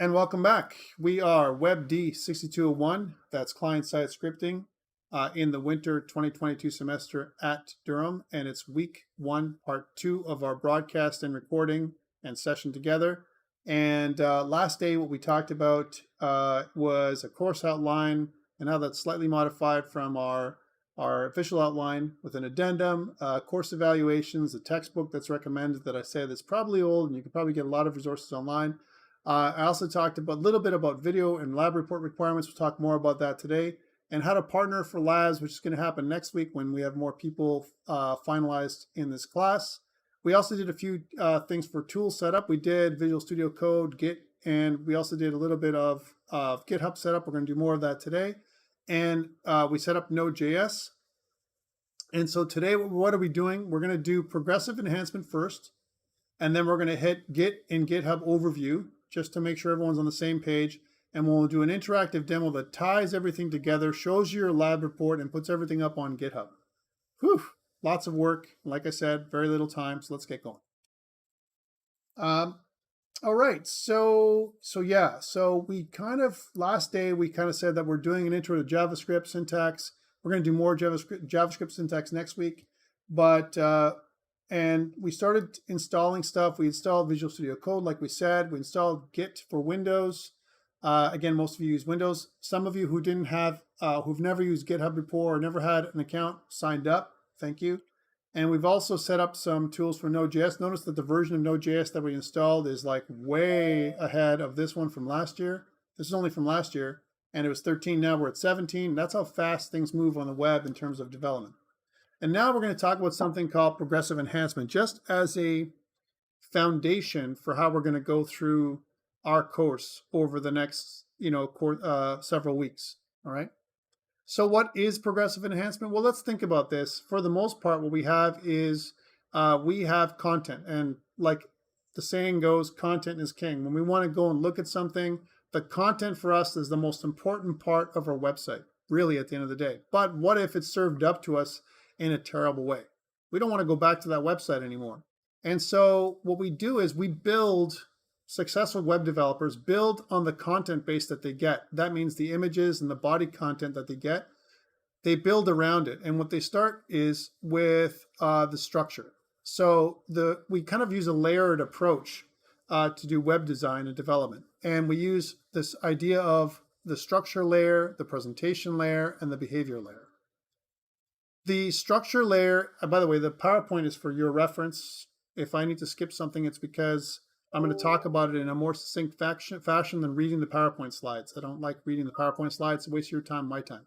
And welcome back. We are WEBD6201, that's client-side scripting in the winter 2022 semester at Durham. And it's week 1, part 2 of our broadcast and recording and session together. And last day, what we talked about was a course outline and how that's slightly modified from our official outline with an addendum, course evaluations, the textbook that's recommended that I say that's probably old and you can probably get a lot of resources online. I also talked a little bit about video and lab report requirements. We'll talk more about that today, and how to partner for labs, which is going to happen next week when we have more people finalized in this class. We also did a few things for tool setup. We did Visual Studio Code, Git, and we also did a little bit of GitHub setup. We're going to do more of that today. And we set up Node.js. And so today, what are we doing? We're going to do progressive enhancement first, and then we're going to hit Git and GitHub overview, just to make sure everyone's on the same page. And we'll do an interactive demo that ties everything together, shows you your lab report, and puts everything up on GitHub. Whew, lots of work. Like I said, very little time, so let's get going. All right, so we last day, we kind of said that we're doing an intro to JavaScript syntax. We're going to do more JavaScript syntax next week, but and we started installing stuff. We installed Visual Studio Code, like we said. We installed Git for Windows. Again, most of you use Windows. Some of you who didn't have, who've never used GitHub before or never had an account, signed up. Thank you. And we've also set up some tools for Node.js. Notice that the version of Node.js that we installed is like way ahead of this one from last year. This is only from last year, and it was 13. Now we're at 17. That's how fast things move on the web in terms of development. And now we're going to talk about something called progressive enhancement, just as a foundation for how we're going to go through our course over the next, several weeks. All right. So what is progressive enhancement? Well, let's think about this. For the most part, what we have is we have content, and like the saying goes, content is king. When we want to go and look at something, the content for us is the most important part of our website, really, at the end of the day. But what if it's served up to us in a terrible way? We don't want to go back to that website anymore. And so what we do is we build, successful web developers build on the content base that they get. That means the images and the body content that they get, they build around it. And what they start is with the structure. So we kind of use a layered approach to do web design and development. And we use this idea of the structure layer, the presentation layer, and the behavior layer. The structure layer, by the way, the PowerPoint is for your reference. If I need to skip something, it's because I'm going to talk about it in a more succinct fashion than reading the PowerPoint slides. I don't like reading the PowerPoint slides. It's a waste of your time, my time.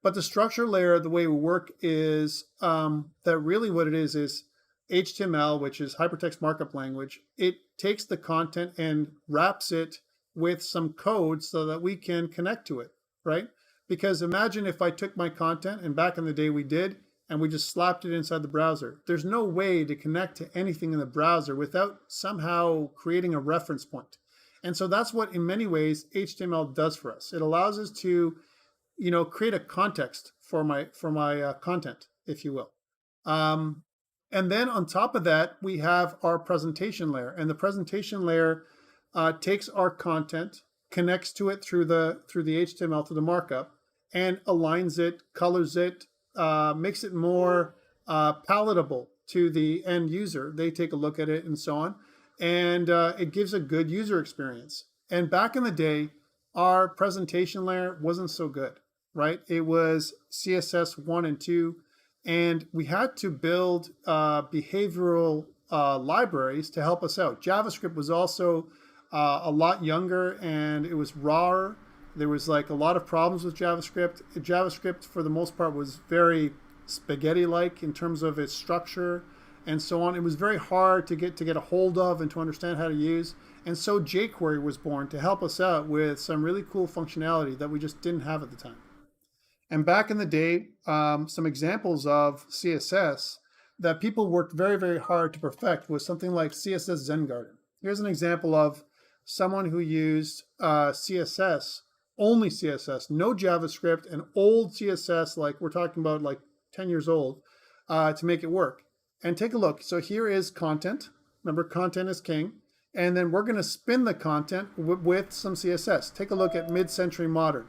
But the structure layer, the way we work is that really what it is HTML, which is hypertext markup language. It takes the content and wraps it with some code so that we can connect to it, right? Because imagine if I took my content, and back in the day we did, and we just slapped it inside the browser. There's no way to connect to anything in the browser without somehow creating a reference point. And so that's what, in many ways, HTML does for us. It allows us to, create a context for my content, if you will. And then on top of that, we have our presentation layer. And the presentation layer takes our content, connects to it through the HTML, through the markup, and aligns it, colors it, makes it more palatable to the end user. They take a look at it and so on. And it gives a good user experience. And back in the day, our presentation layer wasn't so good, right? It was CSS 1 and 2. And we had to build behavioral libraries to help us out. JavaScript was also a lot younger, and it was rawer. There was like a lot of problems with JavaScript. JavaScript, for the most part, was very spaghetti-like in terms of its structure and so on. It was very hard to get a hold of and to understand how to use. And so jQuery was born to help us out with some really cool functionality that we just didn't have at the time. And back in the day, some examples of CSS that people worked very, very hard to perfect was something like CSS Zen Garden. Here's an example of someone who used CSS, only CSS, no JavaScript, and old CSS, like we're talking about like 10 years old, to make it work. And take a look. So here is content. Remember, content is king. And then we're going to spin the content with some CSS. Take a look at mid-century modern.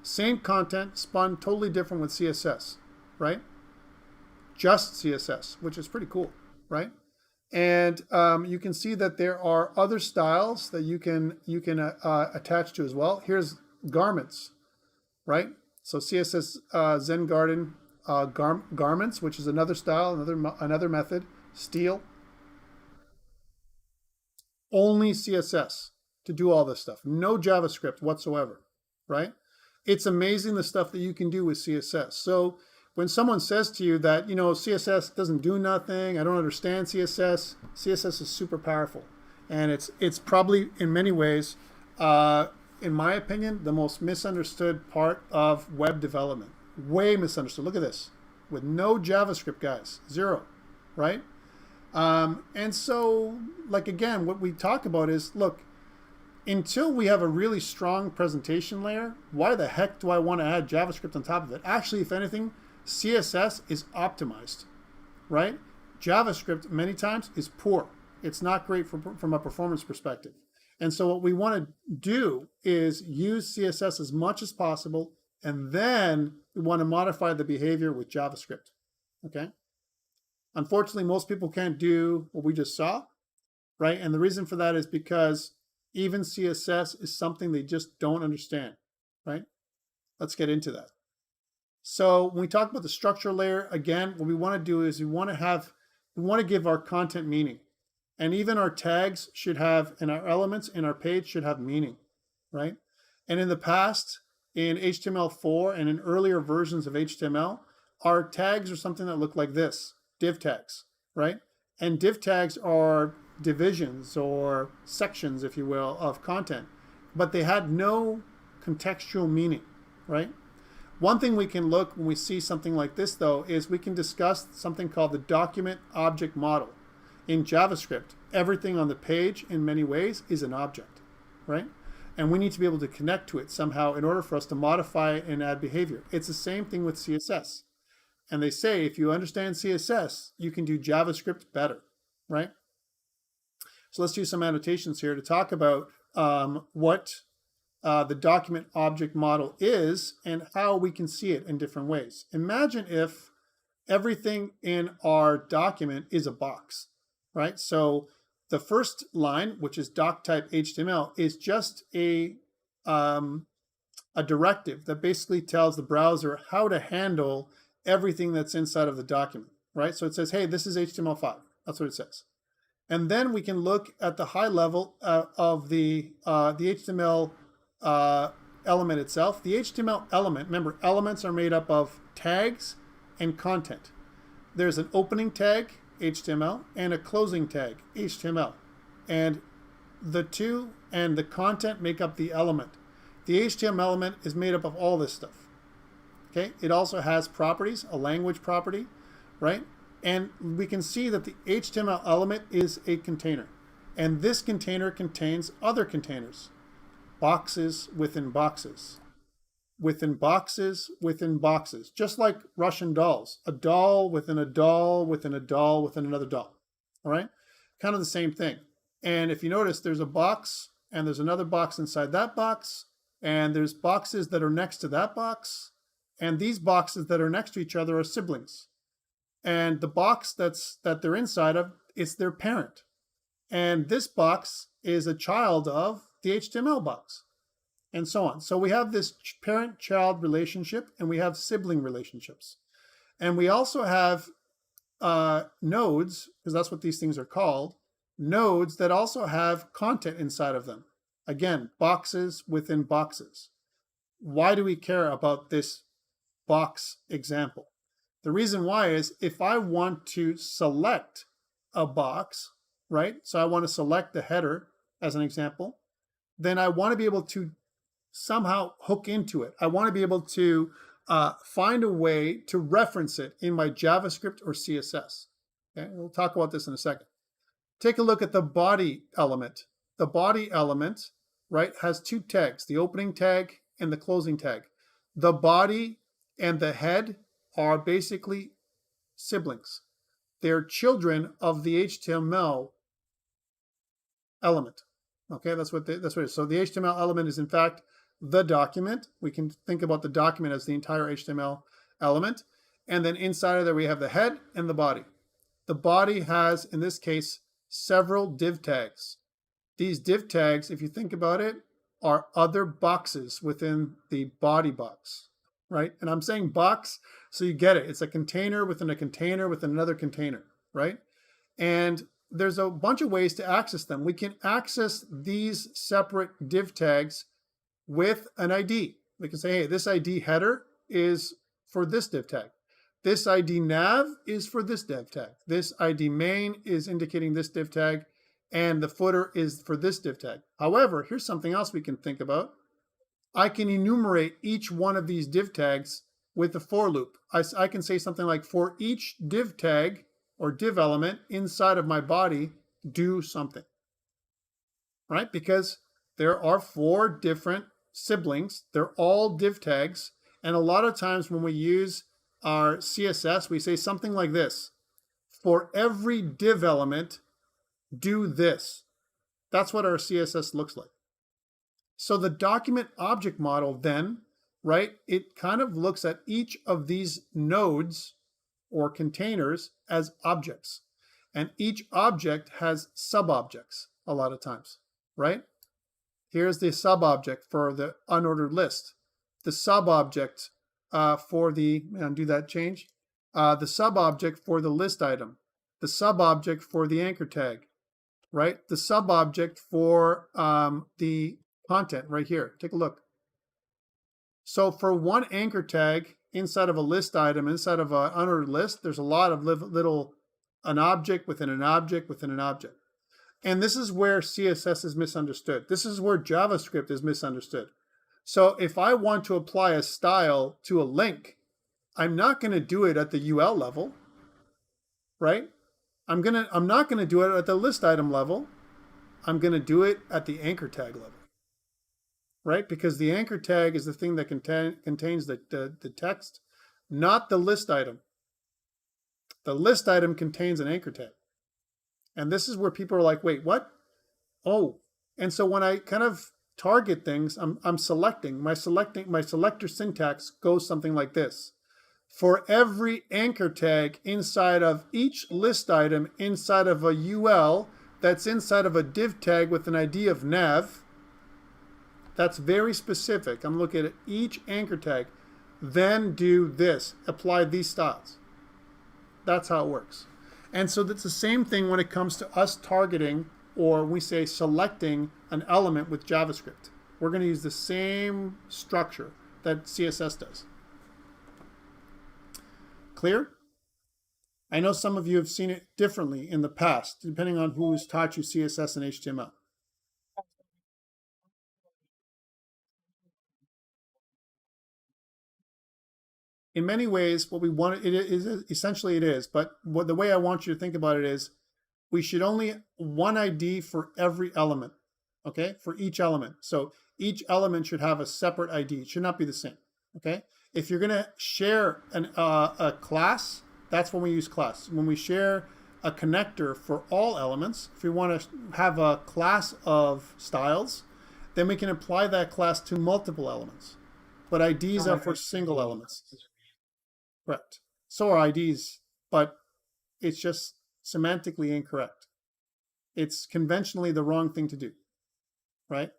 Same content spun totally different with CSS, right? Just CSS, which is pretty cool, right? And you can see that there are other styles that you can attach to as well. Here's garments, right? So CSS Zen Garden garments, which is another style, another method. Steel, only CSS to do all this stuff. No JavaScript whatsoever, right? It's amazing the stuff that you can do with CSS. So when someone says to you that, CSS doesn't do nothing, I don't understand CSS, CSS is super powerful. And it's probably, in many ways, in my opinion, the most misunderstood part of web development. Way misunderstood. Look at this. With no JavaScript, guys. Zero, right? And so, again, what we talk about is, look, until we have a really strong presentation layer, why the heck do I want to add JavaScript on top of it? Actually, if anything, CSS is optimized, right? JavaScript, many times, is poor. It's not great from a performance perspective. And so what we want to do is use CSS as much as possible, and then we want to modify the behavior with JavaScript, okay? Unfortunately, most people can't do what we just saw, right? And the reason for that is because even CSS is something they just don't understand, right? Let's get into that. So when we talk about the structure layer, again, what we want to do is we want to give our content meaning. And even our tags should have, and our elements in our page should have meaning, right? And in the past, in HTML4 and in earlier versions of HTML, our tags are something that look like this, div tags, right? And div tags are divisions or sections, if you will, of content, but they had no contextual meaning, right? One thing we can look when we see something like this, though, is we can discuss something called the document object model. In JavaScript, everything on the page, in many ways, is an object, right? And we need to be able to connect to it somehow in order for us to modify and add behavior. It's the same thing with CSS. And they say if you understand CSS, you can do JavaScript better, right? So let's do some annotations here to talk about what the document object model is and how we can see it in different ways. Imagine if everything in our document is a box, right? So the first line, which is doc type HTML, is just a directive that basically tells the browser how to handle everything that's inside of the document, right? So it says, hey, this is HTML5. That's what it says. And then we can look at the high level of the HTML element itself. The HTML element, remember, elements are made up of tags and content. There's an opening tag, HTML, and a closing tag, HTML. And the two and the content make up the element. The HTML element is made up of all this stuff. Okay, it also has properties, a language property, right? And we can see that the HTML element is a container. And this container contains other containers. Boxes within boxes. Within boxes within boxes. Just like Russian dolls. A doll within a doll within a doll within another doll. All right? Kind of the same thing. And if you notice, there's a box and there's another box inside that box. And there's boxes that are next to that box. And these boxes that are next to each other are siblings. And the box that they're inside of is their parent. And this box is a child of the HTML box, and so on. So we have this parent-child relationship, and we have sibling relationships. And we also have nodes, because that's what these things are called, nodes that also have content inside of them. Again, boxes within boxes. Why do we care about this box example? The reason why is if I want to select a box, right? So I want to select the header as an example, then I want to be able to somehow hook into it. I want to be able to find a way to reference it in my JavaScript or CSS. Okay, we'll talk about this in a second. Take a look at the body element. The body element, right, has two tags, the opening tag and the closing tag. The body and the head are basically siblings. They're children of the HTML element. Okay, that's what it is. So the HTML element is in fact the document. We can think about the document as the entire HTML element. And then inside of there we have the head and the body. The body has, in this case, several div tags. These div tags, if you think about it, are other boxes within the body box, right? And I'm saying box so you get it. It's a container within a container within another container, right? And there's a bunch of ways to access them. We can access these separate div tags with an ID. We can say, hey, this ID header is for this div tag. This ID nav is for this div tag. This ID main is indicating this div tag, and the footer is for this div tag. However, here's something else we can think about. I can enumerate each one of these div tags with the for loop. I can say something like, for each div tag or div element inside of my body, do something, right? Because there are 4 different siblings. They're all div tags. And a lot of times when we use our CSS, we say something like this: for every div element, do this. That's what our CSS looks like. So the document object model then, right, it kind of looks at each of these nodes or containers as objects. And each object has sub-objects a lot of times, right? Here's the sub-object for the unordered list. The sub-object for the, undo that change, the sub-object for the list item, the sub-object for the anchor tag, right? The sub-object for the content right here. Take a look. So for one anchor tag inside of a list item, inside of an unordered list, there's a lot of little, an object within an object within an object. And this is where CSS is misunderstood. This is where JavaScript is misunderstood. So if I want to apply a style to a link, I'm not going to do it at the UL level, right? I'm not going to do it at the list item level. I'm going to do it at the anchor tag level, right? Because the anchor tag is the thing that contains the text, not the list item. The list item contains an anchor tag. And this is where people are like, wait, what? Oh, and so when I kind of target things, I'm selecting. My selector syntax goes something like this. For every anchor tag inside of each list item inside of a UL that's inside of a div tag with an ID of nav, that's very specific. I'm looking at each anchor tag. Then do this. Apply these styles. That's how it works. And so that's the same thing when it comes to us targeting, or we say selecting an element with JavaScript. We're going to use the same structure that CSS does. Clear? I know some of you have seen it differently in the past, depending on who's taught you CSS and HTML. In many ways, what we want, it is essentially it is, but the way I want you to think about it is, we should only one ID for every element, okay? For each element. So each element should have a separate ID. It should not be the same, okay? If you're gonna share a class, that's when we use class. When we share a connector for all elements, if we want to have a class of styles, then we can apply that class to multiple elements. But IDs are for single elements. Correct. So are IDs, but it's just semantically incorrect. It's conventionally the wrong thing to do, right?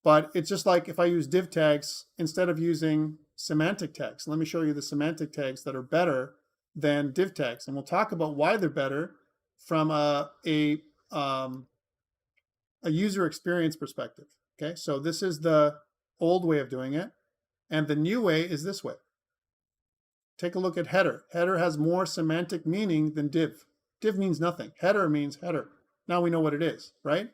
But it's just like if I use div tags instead of using semantic tags. Let me show you the semantic tags that are better than div tags. And we'll talk about why they're better from a user experience perspective. Okay, so this is the old way of doing it. And the new way is this way. Take a look at header. Header has more semantic meaning than div. Div means nothing. Header means header. Now we know what it is, right?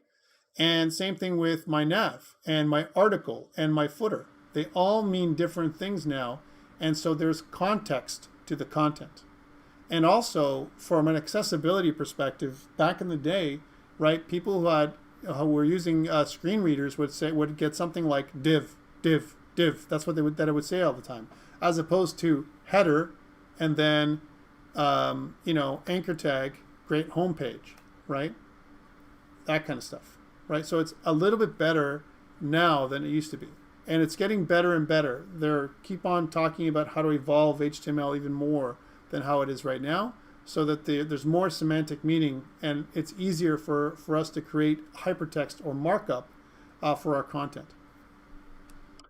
And same thing with my nav and my article and my footer. They all mean different things now. And so there's context to the content. And also from an accessibility perspective, back in the day, right, people who were using screen readers would get something like div, div, div. That's what it would say all the time, as opposed to header and then anchor tag, great homepage, right? That kind of stuff. right? So it's a little bit better now than it used to be. And it's getting better and better. They keep on talking about how to evolve HTML even more than how it is right now, so that there's more semantic meaning, and it's easier for us to create hypertext or markup for our content.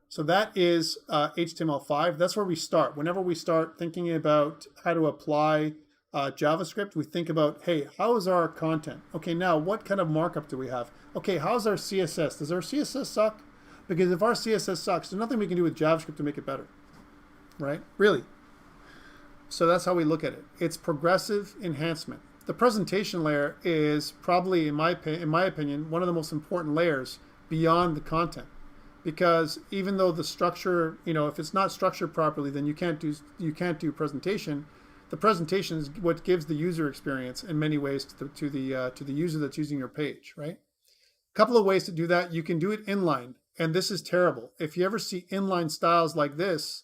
So that is HTML5. That's where we start. Whenever we start thinking about how to apply JavaScript, we think about, hey, how is our content? Okay, now what kind of markup do we have? Okay, how's our CSS? Does our CSS suck? Because if our CSS sucks, there's nothing we can do with JavaScript to make it better, right? Really. So that's how we look at it. It's progressive enhancement. The presentation layer is probably, in my opinion, one of the most important layers beyond the content. Because even though the structure, if it's not structured properly, then you can't do presentation. The presentation is what gives the user experience in many ways to the user that's using your page, right? A couple of ways to do that. You can do it inline, and this is terrible. If you ever see inline styles like this,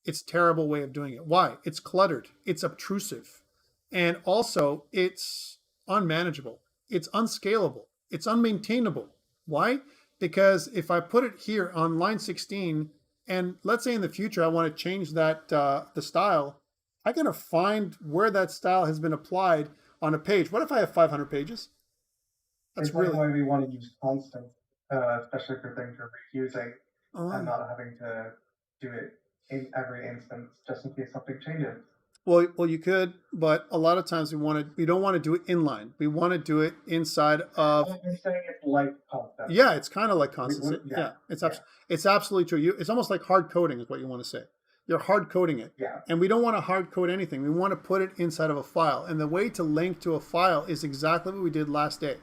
it's a terrible way of doing it. Why? It's cluttered, it's obtrusive, and also it's unmanageable, it's unscalable, it's unmaintainable. Why? Because if I put it here on line 16, and let's say in the future I want to change that the style, I gotta find where that style has been applied on a page. What if I have 500 pages? That's really why we want to use constant, especially for things we're reusing, and not having to do it in every instance just in case something changes. Well, you could, but a lot of times we don't want to do it inline. We want to do it inside of. I'm saying it's like constant. Yeah, it's kind of like constant. Yeah, it's absolutely true. It's almost like hard coding is what you want to say. You're hard coding it. Yeah. And we don't want to hard code anything. We want to put it inside of a file. And the way to link to a file is exactly what we did last day.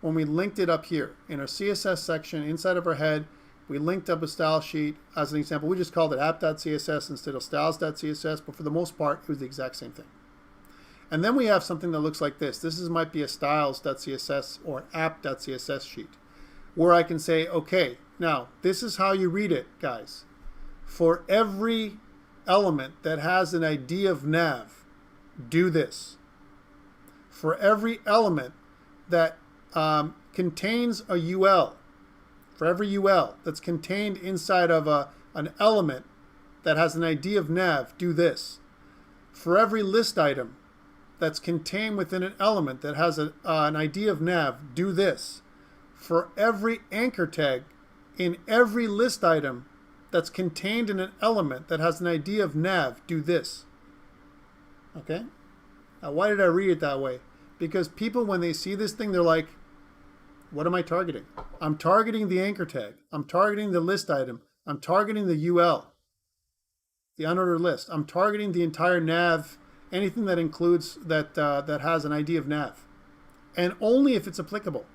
When we linked it up here in our CSS section inside of our head, we linked up a style sheet. As an example, we just called it app.css instead of styles.css, but for the most part, it was the exact same thing. And then we have something that looks like this. This might be a styles.css or app.css sheet, where I can say, okay, now this is how you read it, guys. For every element that has an ID of nav, do this. For every element that contains a UL, for every UL that's contained inside of an element that has an ID of nav, do this. For every list item that's contained within an element that has an ID of nav, do this. For every anchor tag in every list item that's contained in an element that has an ID of nav, do this. Okay? Now, why did I read it that way? Because people, when they see this thing, they're like, what am I targeting? I'm targeting the anchor tag. I'm targeting the list item. I'm targeting the UL, the unordered list. I'm targeting the entire nav, anything that includes that has an ID of nav, and only if it's applicable.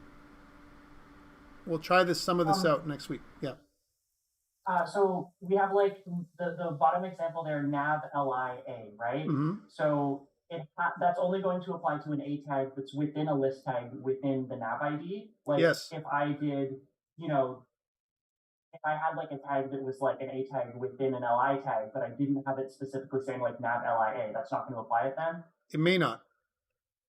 We'll try some of this out next week. Yeah. So we have like the bottom example there, nav LIA, right? Mm-hmm. So that's only going to apply to an A tag that's within a list tag within the nav ID. Like yes. If I did, if I had like a tag that was like an A tag within an LI tag, but I didn't have it specifically saying like nav LIA, that's not going to apply it then? It may not.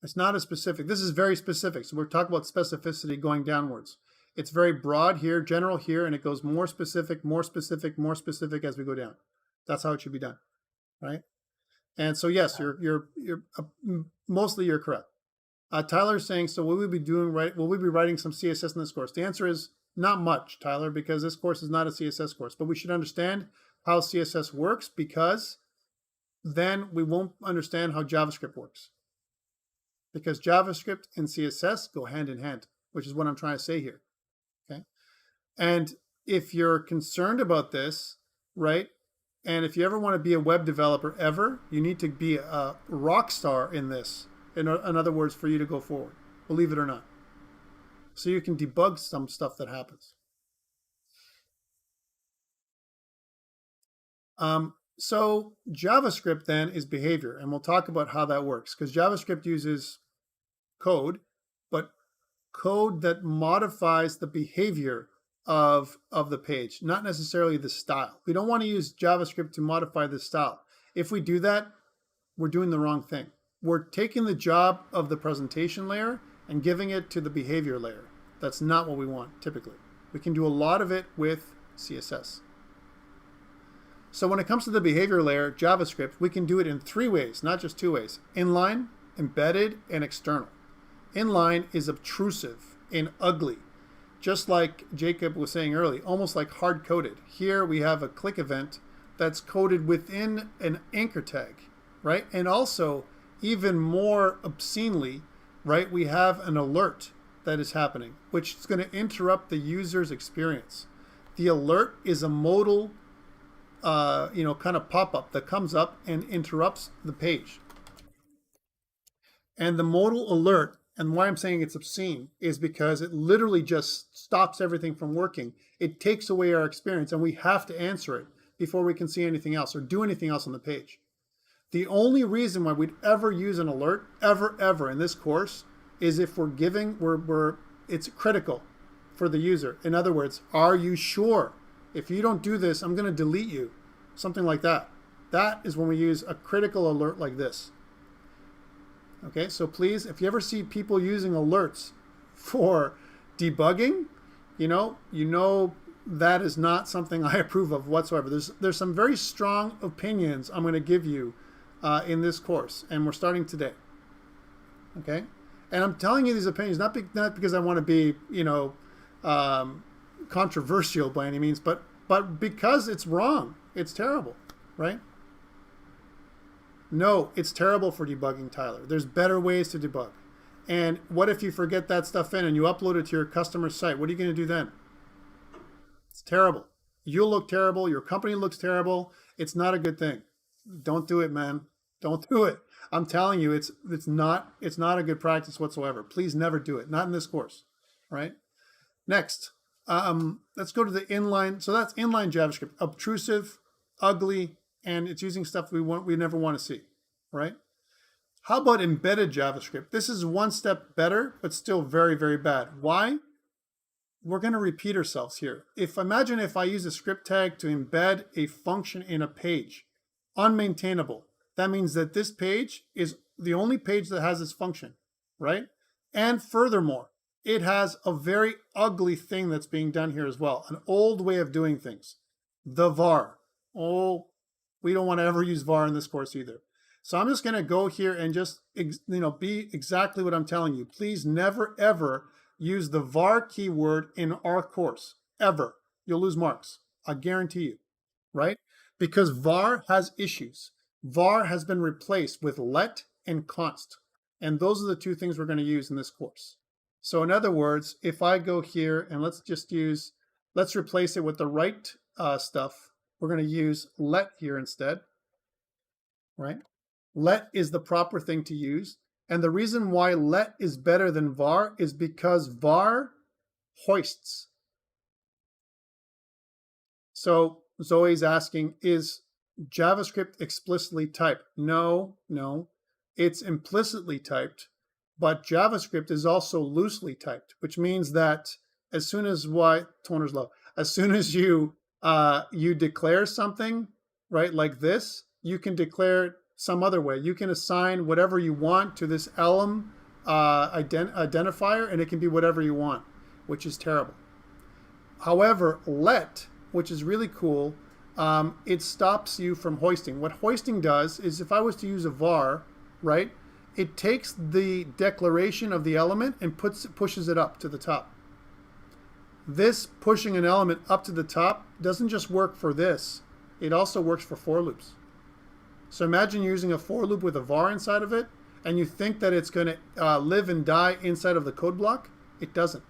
It's not as specific. This is very specific. So we're talking about specificity going downwards. It's very broad here, general here, and it goes more specific, more specific, more specific as we go down. That's how it should be done, right? And so yes, you're mostly you're correct. Tyler's saying, so will we be writing some CSS in this course? The answer is not much, Tyler, because this course is not a CSS course, but we should understand how CSS works, because then we won't understand how JavaScript works. Because JavaScript and CSS go hand in hand, which is what I'm trying to say here. Okay. And if you're concerned about this, right, and if you ever want to be a web developer ever, you need to be a rock star in this. In other words, for you to go forward, believe it or not. So you can debug some stuff that happens. So JavaScript then is behavior, and we'll talk about how that works, because JavaScript uses code, but code that modifies the behavior of the page, not necessarily the style. We don't want to use JavaScript to modify the style. If we do that, we're doing the wrong thing. We're taking the job of the presentation layer and giving it to the behavior layer. That's not what we want typically. We can do a lot of it with CSS. So when it comes to the behavior layer, JavaScript, we can do it in 3 ways, not just 2 ways. Inline, embedded, and external. Inline is obtrusive and ugly, just like Jacob was saying earlier, almost like hard-coded. Here we have a click event that's coded within an anchor tag, right? And also, even more obscenely, right, we have an alert that is happening, which is going to interrupt the user's experience. The alert is a modal, kind of pop-up that comes up and interrupts the page. And the modal alert, and why I'm saying it's obscene, is because it literally just stops everything from working. It takes away our experience, and we have to answer it before we can see anything else or do anything else on the page. The only reason why we'd ever use an alert, ever in this course, is if it's critical for the user. In other words, are you sure? If you don't do this, I'm going to delete you. Something like that. That is when we use a critical alert like this. Okay, so please, if you ever see people using alerts for debugging, you know that is not something I approve of whatsoever. There's some very strong opinions I'm going to give you in this course, and we're starting today. Okay, and I'm telling you these opinions not because I want to be controversial by any means, but because it's wrong. It's terrible, right? No, it's terrible for debugging, Tyler. There's better ways to debug. And what if you forget that stuff in and you upload it to your customer site? What are you going to do then? It's terrible. You'll look terrible. Your company looks terrible. It's not a good thing. Don't do it, man. Don't do it. I'm telling you, it's not a good practice whatsoever. Please never do it. Not in this course, right? Next, let's go to the inline. So that's inline JavaScript. Obtrusive, ugly, and it's using stuff we never want to see, right? How about embedded JavaScript? This is one step better, but still very, very bad. Why? We're going to repeat ourselves here. Imagine if I use a script tag to embed a function in a page, unmaintainable. That means that this page is the only page that has this function, right? And furthermore, it has a very ugly thing that's being done here as well, an old way of doing things, the var. Oh, we don't want to ever use var in this course either. So I'm just going to go here and just be exactly what I'm telling you. Please never, ever use the var keyword in our course, ever. You'll lose marks. I guarantee you, right? Because var has issues. var has been replaced with let and const. And those are the 2 things we're going to use in this course. So in other words, if I go here and let's replace it with the right stuff. We're going to use let here instead, right? Let is the proper thing to use. And the reason why let is better than var is because var hoists. So Zoe's asking, is JavaScript explicitly typed? No. It's implicitly typed, but JavaScript is also loosely typed, which means that as soon as toner's low, as soon as you declare something, right, like this, you can declare some other way. You can assign whatever you want to this elem identifier, and it can be whatever you want, which is terrible. However, let, which is really cool, it stops you from hoisting. What hoisting does is if I was to use a var, right, it takes the declaration of the element and pushes it up to the top. This pushing an element up to the top doesn't just work for this, it also works for for loops. So imagine using a for loop with a var inside of it, and you think that it's going to live and die inside of the code block. It doesn't.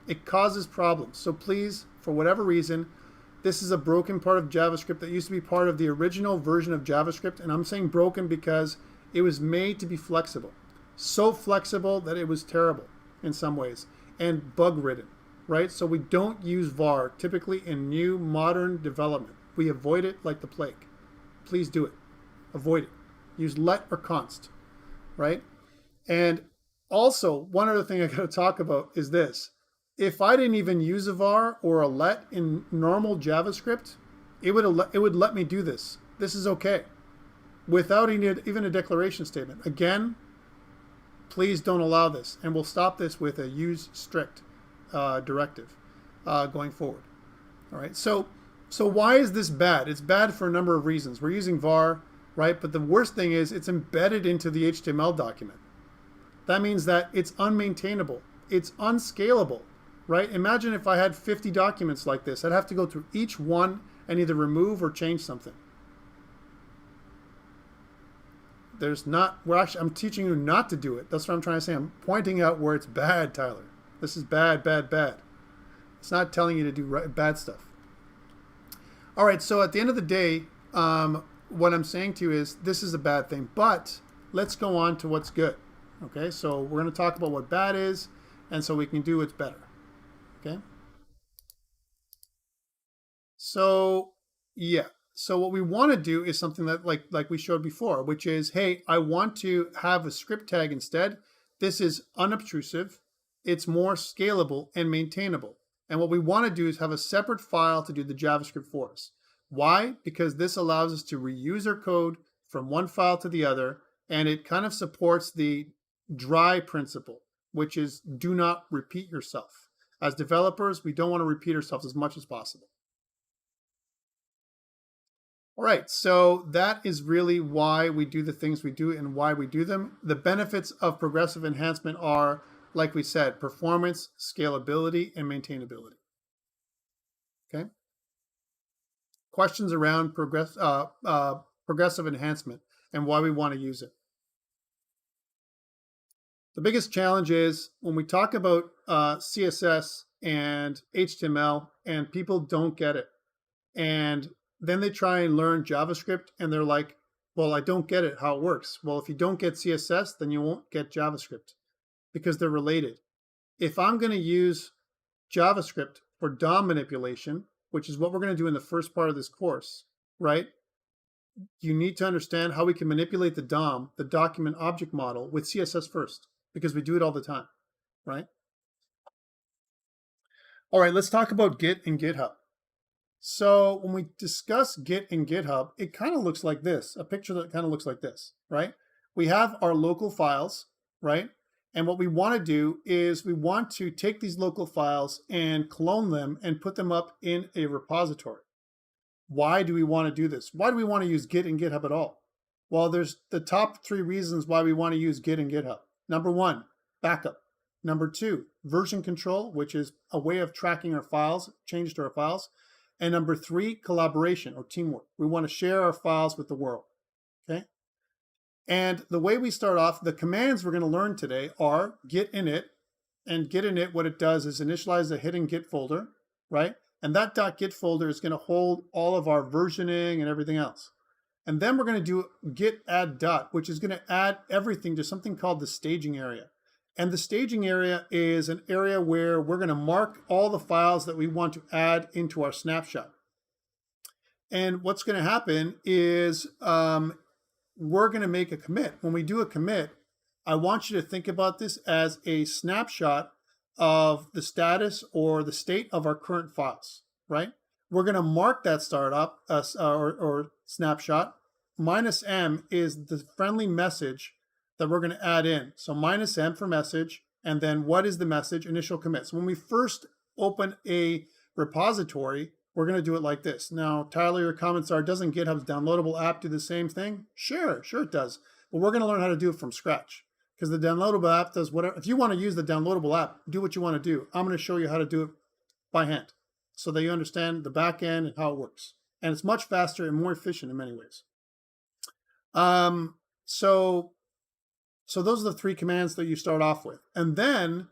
It causes problems. So please, for whatever reason, this is a broken part of JavaScript that used to be part of the original version of JavaScript, and I'm saying broken because it was made to be flexible. So flexible that it was terrible in some ways, and bug-ridden. Right? So we don't use var typically in new modern development. We avoid it like the plague. Please do it. Avoid it. Use let or const, right? And also, one other thing I got to talk about is this. If I didn't even use a var or a let in normal JavaScript, it would let me do this. This is okay. Without even a declaration statement. Again, please don't allow this. And we'll stop this with a use strict. directive going forward. All right, so why is this bad? It's bad for a number of reasons. We're using var, right? But the worst thing is it's embedded into the HTML document. That means that it's unmaintainable. It's unscalable, right? Imagine if I had 50 documents like this. I'd have to go through each one and either remove or change something. I'm teaching you not to do it. That's what I'm trying to say. I'm pointing out where it's bad, Tyler. This is bad, bad, bad. It's not telling you to do bad stuff. All right, so at the end of the day, what I'm saying to you is this is a bad thing, but let's go on to what's good. Okay, so we're going to talk about what bad is, and so we can do what's better. Okay. So yeah, so what we want to do is something that like we showed before, which is, hey, I want to have a script tag instead. This is unobtrusive. It's more scalable and maintainable. And what we want to do is have a separate file to do the JavaScript for us. Why? Because this allows us to reuse our code from one file to the other, and it kind of supports the dry principle, which is do not repeat yourself. As developers, we don't want to repeat ourselves as much as possible. All right, so that is really why we do the things we do and why we do them. The benefits of progressive enhancement are, like we said, performance, scalability, and maintainability. Okay. Questions around progressive enhancement and why we want to use it. The biggest challenge is when we talk about CSS and HTML and people don't get it. And then they try and learn JavaScript and they're like, well, I don't get it, how it works. Well, if you don't get CSS, then you won't get JavaScript because they're related. If I'm going to use JavaScript for DOM manipulation, which is what we're going to do in the first part of this course, right? You need to understand how we can manipulate the DOM, the document object model, with CSS first, because we do it all the time, right? All right, let's talk about Git and GitHub. So when we discuss Git and GitHub, it kind of looks like this, a picture that kind of looks like this, right? We have our local files, right? And what we want to do is we want to take these local files and clone them and put them up in a repository. Why do we want to do this? Why do we want to use Git and GitHub at all? Well, there's the top 3 reasons why we want to use Git and GitHub. Number 1, backup. Number 2, version control, which is a way of tracking our files, changes to our files. And number 3, collaboration or teamwork. We want to share our files with the world, okay? And the way we start off, the commands we're going to learn today are git init. And git init, what it does is initialize the hidden Git folder, right? And that .git folder is going to hold all of our versioning and everything else. And then we're going to do git add dot, which is going to add everything to something called the staging area. And the staging area is an area where we're going to mark all the files that we want to add into our snapshot. And what's going to happen is we're going to make a commit. When we do a commit, I want you to think about this as a snapshot of the status or the state of our current files, right? We're going to mark that startup or snapshot. -m is the friendly message that we're going to add in. So -m for message, and then what is the message? Initial commit. So when we first open a repository, we're going to do it like this. Now, Tyler, your comments are, doesn't GitHub's downloadable app do the same thing? Sure it does. But we're going to learn how to do it from scratch because the downloadable app does whatever. If you want to use the downloadable app, do what you want to do. I'm going to show you how to do it by hand so that you understand the back end and how it works. And it's much faster and more efficient in many ways. So those are the 3 commands that you start off with. And then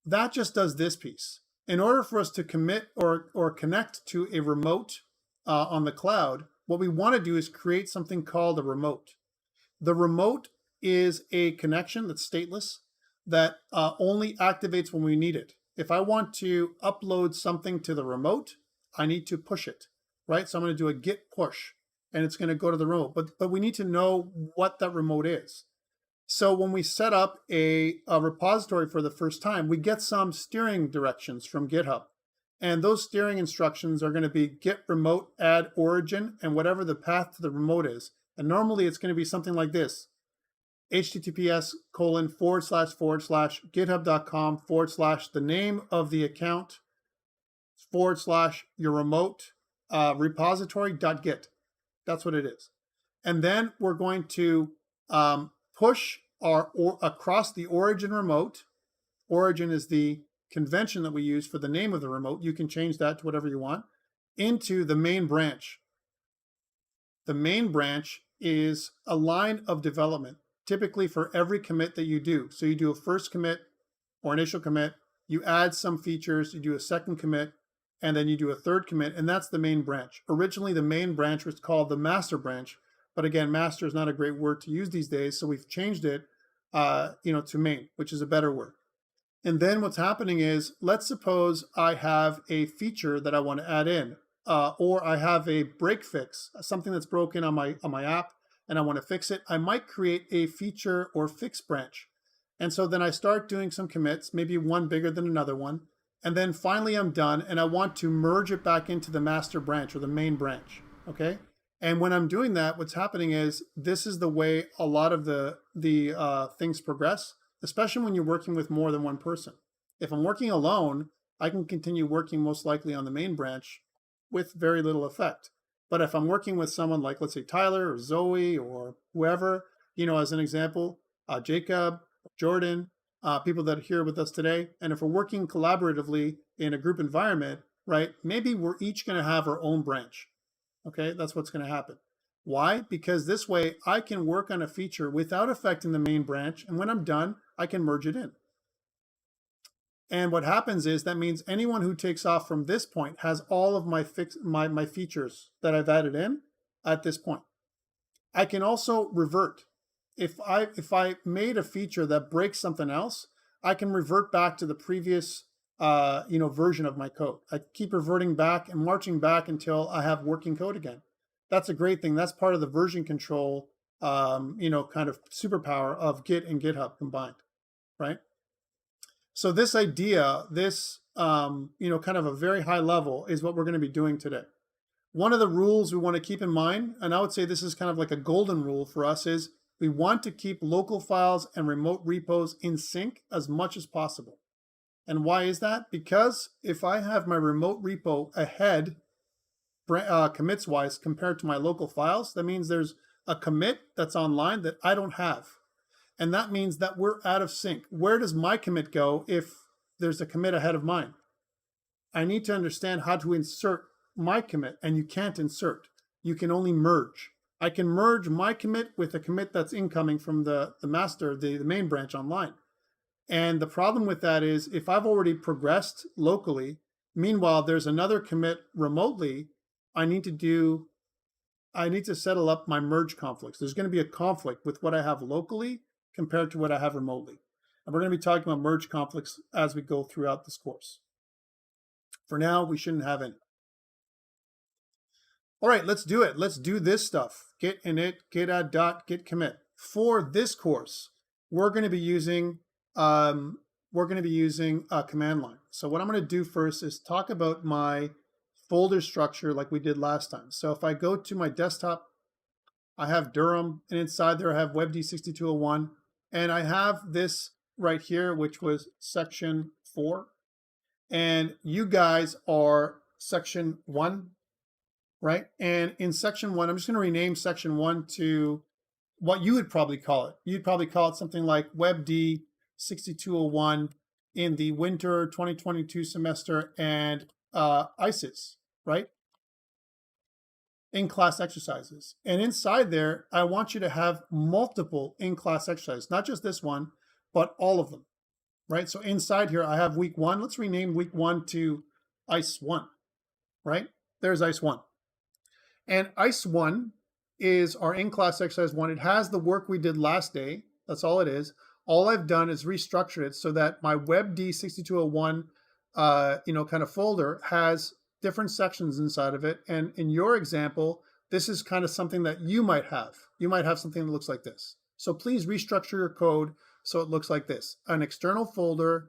that just does this piece. In order for us to commit or connect to a remote on the cloud, what we want to do is create something called a remote. The remote is a connection that's stateless that only activates when we need it. If I want to upload something to the remote, I need to push it, right? So I'm going to do a git push, and it's going to go to the remote. But we need to know what that remote is. So when we set up a repository for the first time, we get some steering directions from GitHub. And those steering instructions are going to be git remote add origin and whatever the path to the remote is. And normally it's going to be something like this. https://github.com/ the name of the account / your remote repository.git. That's what it is. And then we're going to push across the origin remote. Origin is the convention that we use for the name of the remote. You can change that to whatever you want, into the main branch. The main branch is a line of development, typically for every commit that you do. So you do a first commit or initial commit, you add some features, you do a second commit, and then you do a third commit, and that's the main branch. Originally, the main branch was called the master branch, but again, master is not a great word to use these days, so we've changed it to main, which is a better word. And then what's happening is, let's suppose I have a feature that I want to add in, or I have a break fix, something that's broken on my app, and I want to fix it. I might create a feature or fix branch. And so then I start doing some commits, maybe one bigger than another one, and then finally I'm done, and I want to merge it back into the master branch or the main branch, okay? And when I'm doing that, what's happening is, this is the way a lot of the things progress, especially when you're working with more than one person. If I'm working alone, I can continue working most likely on the main branch with very little effect. But if I'm working with someone like, let's say, Tyler or Zoe or whoever, as an example, Jacob, Jordan, people that are here with us today, and if we're working collaboratively in a group environment, right, maybe we're each going to have our own branch. Okay, that's what's going to happen. Why? Because this way I can work on a feature without affecting the main branch, and when I'm done, I can merge it in. And what happens is, that means anyone who takes off from this point has all of my features that I've added in at this point. I can also revert. If I made a feature that breaks something else, I can revert back to the previous version of my code. I keep reverting back and marching back until I have working code again. That's a great thing. That's part of the version control, kind of superpower of Git and GitHub combined, right? So this idea, this, kind of a very high level, is what we're going to be doing today. One of the rules we want to keep in mind, and I would say this is kind of like a golden rule for us, is we want to keep local files and remote repos in sync as much as possible. And why is that? Because if I have my remote repo ahead, commits-wise, compared to my local files, that means there's a commit that's online that I don't have. And that means that we're out of sync. Where does my commit go if there's a commit ahead of mine? I need to understand how to insert my commit, and you can't insert. You can only merge. I can merge my commit with a commit that's incoming from the master, the main branch online. And the problem with that is, if I've already progressed locally, meanwhile, there's another commit remotely, I need to settle up my merge conflicts. There's going to be a conflict with what I have locally compared to what I have remotely. And we're going to be talking about merge conflicts as we go throughout this course. For now, we shouldn't have any. All right, let's do it. Let's do this stuff. Git init, git add dot, git commit. For this course, we're going to be using a command line. So what I'm going to do first is talk about my folder structure like we did last time. So if I go to my desktop, I have Durham, and inside there I have WEBD6201, and I have this right here, which was section 4, and you guys are section 1, right? And in section 1, I'm just going to rename section 1 to what you would probably call it. You'd probably call it something like WEBD6201 in the winter 2022 semester and ICES, right? In-class exercises. And inside there, I want you to have multiple in-class exercises, not just this one, but all of them, right? So inside here, I have week 1. Let's rename week 1 to ICE 1, right? There's ICE 1. And ICE 1 is our in-class exercise 1. It has the work we did last day. That's all it is. All I've done is restructure it so that my WEBD6201 kind of folder has different sections inside of it. And in your example, this is kind of something that you might have. You might have something that looks like this. So please restructure your code so it looks like this. An external folder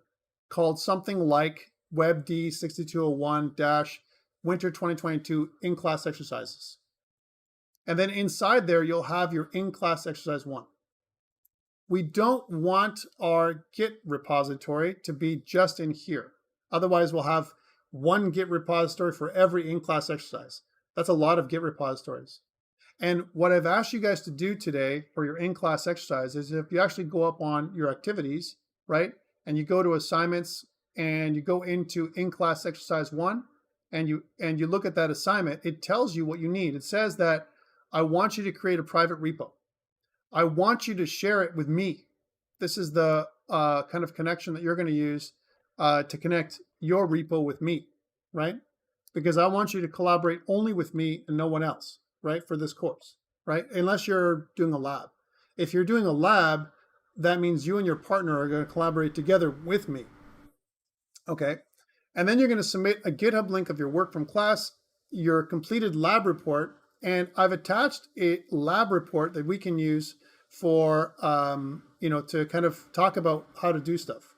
called something like WEBD6201-Winter 2022 in-class exercises. And then inside there, you'll have your in-class exercise 1. we don't want our Git repository to be just in here. Otherwise, we'll have one Git repository for every in-class exercise. That's a lot of Git repositories. And what I've asked you guys to do today for your in-class exercise is if you actually go up on your activities, right, and you go to assignments and you go into in-class exercise 1 and you look at that assignment, it tells you what you need. It says that I want you to create a private repo. I want you to share it with me. This is the kind of connection that you're going to use to connect your repo with me, right? Because I want you to collaborate only with me and no one else, right, for this course, right? Unless you're doing a lab. If you're doing a lab, that means you and your partner are going to collaborate together with me, okay? And then you're going to submit a GitHub link of your work from class, your completed lab report, and I've attached a lab report that we can use for, to kind of talk about how to do stuff.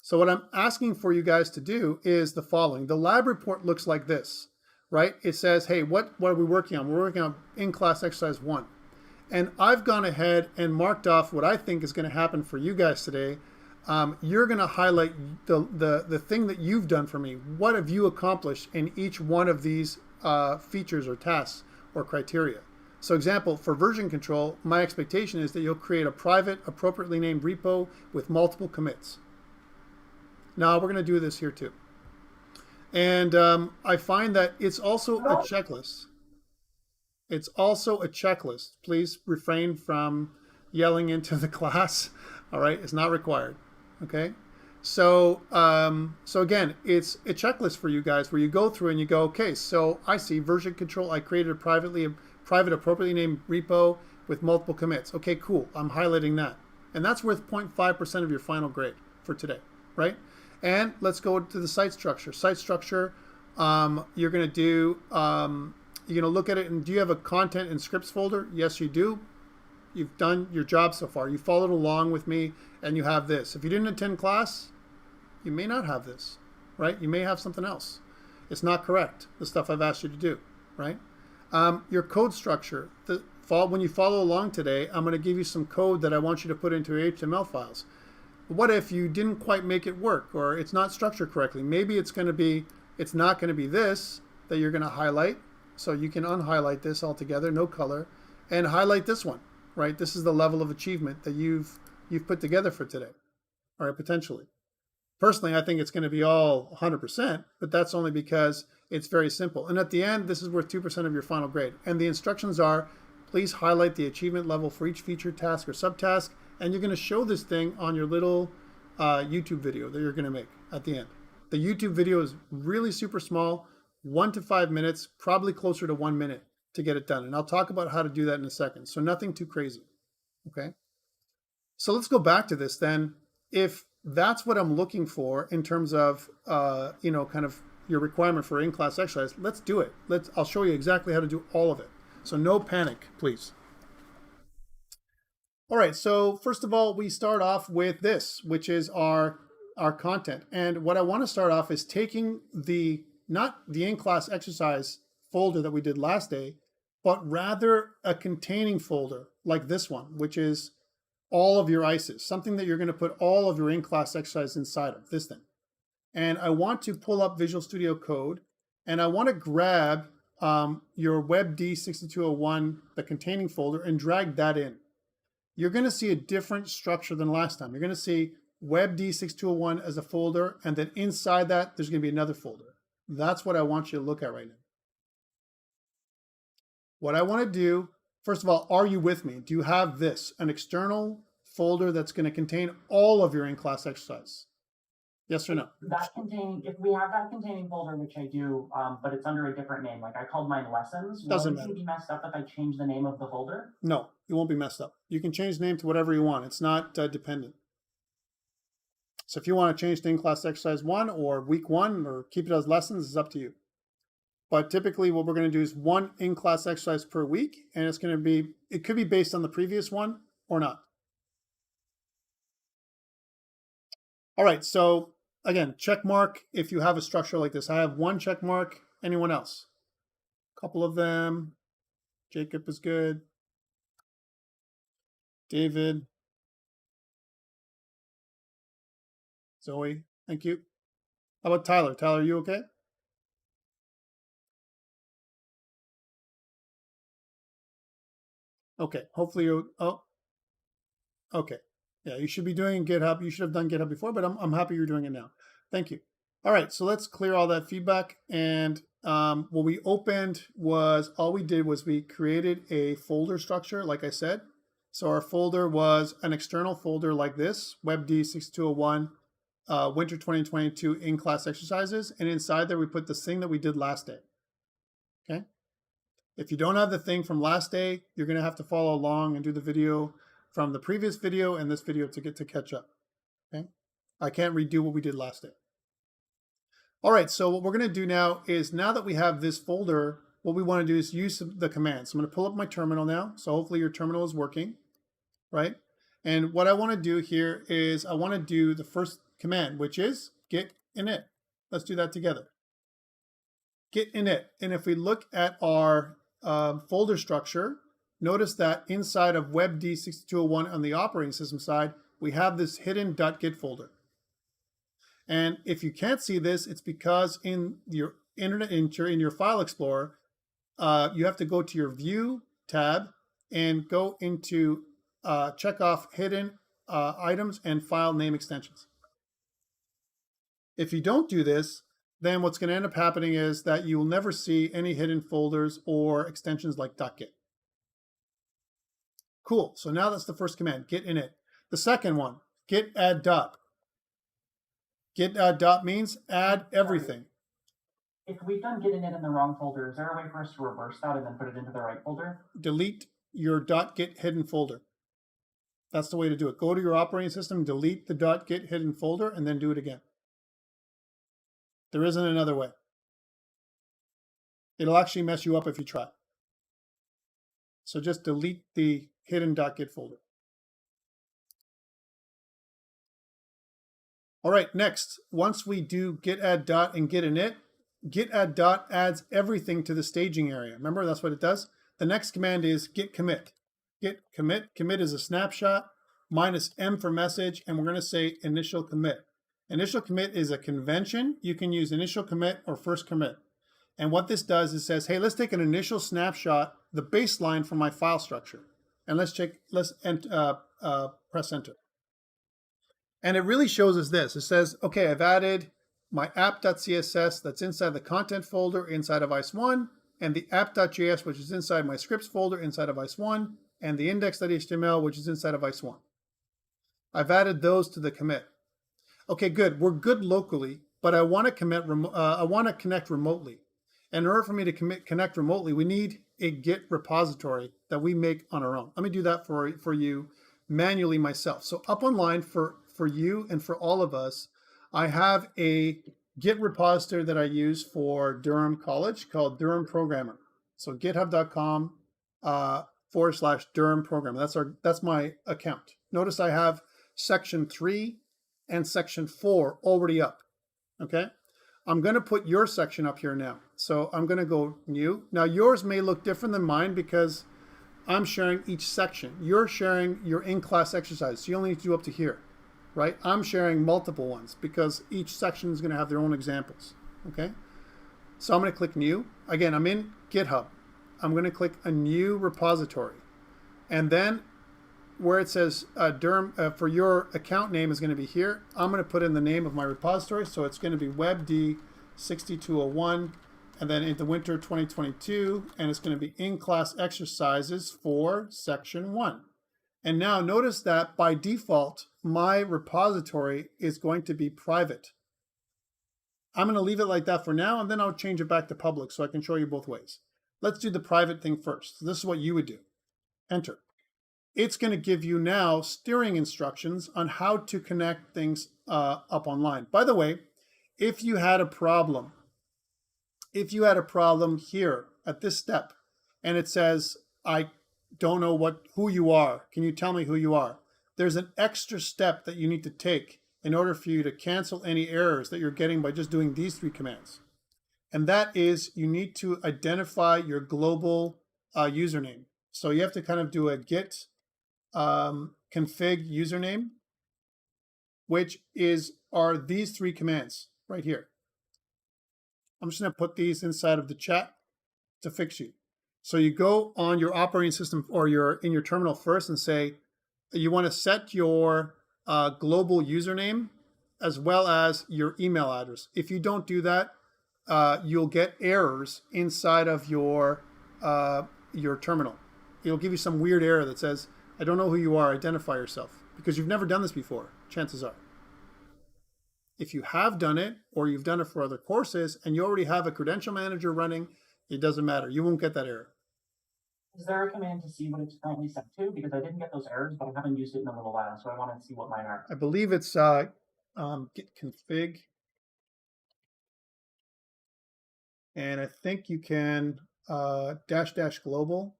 So what I'm asking for you guys to do is the following. The lab report looks like this, right? It says, hey, what are we working on? We're working on in-class exercise 1. And I've gone ahead and marked off what I think is going to happen for you guys today. You're going to highlight the thing that you've done for me. What have you accomplished in each one of these features or tasks or criteria? So example, for version control, my expectation is that you'll create a private, appropriately named repo with multiple commits. Now we're going to do this here too. And I find that it's also a checklist. It's also a checklist. Please refrain from yelling into the class. All right, it's not required. Okay. So again, it's a checklist for you guys where you go through and you go, okay, so I see version control. I created a private appropriately named repo with multiple commits. Okay, cool. I'm highlighting that. And that's worth 0.5% of your final grade for today, right? And let's go to the site structure. Site structure, you're going to do, you're going to look at it and do you have a content and scripts folder? Yes, you do. You've done your job so far. You followed along with me and you have this. If you didn't attend class, you may not have this, right? You may have something else. It's not correct, the stuff I've asked you to do, right? Your code structure. When you follow along today, I'm going to give you some code that I want you to put into your HTML files. What if you didn't quite make it work or it's not structured correctly? Maybe it's not going to be this that you're going to highlight. So you can unhighlight this altogether, no color, and highlight this one, right? This is the level of achievement that you've put together for today, all right, potentially. Personally, I think it's going to be all 100%, but that's only because it's very simple. And at the end, this is worth 2% of your final grade. And the instructions are, please highlight the achievement level for each feature, task, or subtask, and you're going to show this thing on your little YouTube video that you're going to make at the end. The YouTube video is really super small, 1 to 5 minutes, probably closer to 1 minute to get it done. And I'll talk about how to do that in a second. So nothing too crazy, okay? So let's go back to this then. If that's what I'm looking for in terms of, kind of your requirement for in-class exercise, let's do it. I'll show you exactly how to do all of it. So no panic, please. All right, so first of all, we start off with this, which is our content. And what I want to start off is taking not the in-class exercise folder that we did last day, but rather a containing folder like this one, which is all of your ICEs, something that you're going to put all of your in-class exercise inside of, this thing. And I want to pull up Visual Studio Code, and I want to grab your WEBD6201, the containing folder, and drag that in. You're going to see a different structure than last time. You're going to see WEBD6201 as a folder, and then inside that, there's going to be another folder. That's what I want you to look at right now. What I want to do, first of all, are you with me? Do you have this, an external folder that's going to contain all of your in-class exercise? Yes or no? If we have that containing folder, which I do, but it's under a different name, like I called mine lessons, doesn't matter. Will it be messed up if I change the name of the folder? No, it won't be messed up. You can change the name to whatever you want. It's not dependent. So if you want to change to in-class exercise 1 or week 1 or keep it as lessons, it's up to you. But typically what we're going to do is 1 in-class exercise per week, and it could be based on the previous one or not. All right, so again, check mark if you have a structure like this. I have 1 check mark. Anyone else? A couple of them. Jacob is good. David. Zoe, thank you. How about Tyler? Tyler, are you okay? Okay, hopefully you, oh, okay. Yeah, you should be doing GitHub. You should have done GitHub before, but I'm happy you're doing it now. Thank you. All right, so let's clear all that feedback. And what we opened was, all we did was we created a folder structure, like I said. So our folder was an external folder like this, WEBD6201, Winter 2022 in-class exercises. And inside there, we put this thing that we did last day, okay? If you don't have the thing from last day, you're gonna have to follow along and do the video from the previous video and this video to get to catch up, okay? I can't redo what we did last day. All right, so what we're gonna do now is, now that we have this folder, what we wanna do is use the commands. So I'm gonna pull up my terminal now. So hopefully your terminal is working, right? And what I wanna do here is I wanna do the first command, which is git init. Let's do that together. Git init. And if we look at our folder structure, notice that inside of WEBD6201 on the operating system side, we have this hidden .git folder. And if you can't see this, it's because in your in your file explorer, you have to go to your View tab and go into check off hidden items and file name extensions. If you don't do this, then what's going to end up happening is that you will never see any hidden folders or extensions like .git. Cool. So now that's the first command, git init. The second one, git add dot. Git add dot means add everything. If we've done git init in the wrong folder, is there a way for us to reverse that and then put it into the right folder? Delete your .git hidden folder. That's the way to do it. Go to your operating system, delete the .git hidden folder, and then do it again. There isn't another way. It'll actually mess you up if you try. So just delete the hidden .git folder. All right, next, once we do git add dot and git init, git add dot adds everything to the staging area. Remember, that's what it does. The next command is git commit. Git commit. Commit is a snapshot, minus M for message, and we're going to say initial commit. Initial commit is a convention. You can use initial commit or first commit. And what this does is says, hey, let's take an initial snapshot, the baseline for my file structure. And let's press enter. And it really shows us this. It says, okay, I've added my app.css that's inside the content folder inside of ICE1, and the app.js, which is inside my scripts folder inside of ICE1, and the index.html, which is inside of ICE1. I've added those to the commit. Okay, good. We're good locally, but I want to connect remotely. And in order for me to connect remotely, we need a Git repository that we make on our own. Let me do that for you manually myself. So up online for you and for all of us, I have a Git repository that I use for Durham College called Durham Programmer. So github.com/Durham Programmer. That's my account. Notice I have section 3 and section 4 already up. Okay. I'm going to put your section up here now. So I'm going to go new. Now yours may look different than mine because I'm sharing each section. You're sharing your in-class exercise. So you only need to do up to here, right? I'm sharing multiple ones because each section is going to have their own examples. Okay. So I'm going to click new. Again, I'm in GitHub. I'm going to click a new repository. And then where it says Durham, for your account name is going to be here. I'm going to put in the name of my repository. So it's going to be WEBD6201 and then into Winter 2022. And it's going to be in-class exercises for section 1. And now notice that by default, my repository is going to be private. I'm going to leave it like that for now, and then I'll change it back to public so I can show you both ways. Let's do the private thing first. So this is what you would do. Enter. It's going to give you now steering instructions on how to connect things up online. By the way, if you had a problem here at this step, and it says, I don't know who you are. Can you tell me who you are? There's an extra step that you need to take in order for you to cancel any errors that you're getting by just doing these 3 commands. And that is, you need to identify your global username. So you have to kind of do a git config username, which is are these 3 commands right here. I'm just going to put these inside of the chat to fix you. So you go on your operating system or in your terminal first and say you want to set your global username as well as your email address. If you don't do that, you'll get errors inside of your terminal. It'll give you some weird error that says, I don't know who you are, identify yourself, because you've never done this before, chances are. If you have done it, or you've done it for other courses, and you already have a credential manager running, it doesn't matter. You won't get that error. Is there a command to see what it's currently set to? Because I didn't get those errors, but I haven't used it in a little while, so I want to see what mine are. I believe it's git config. And I think you can -- global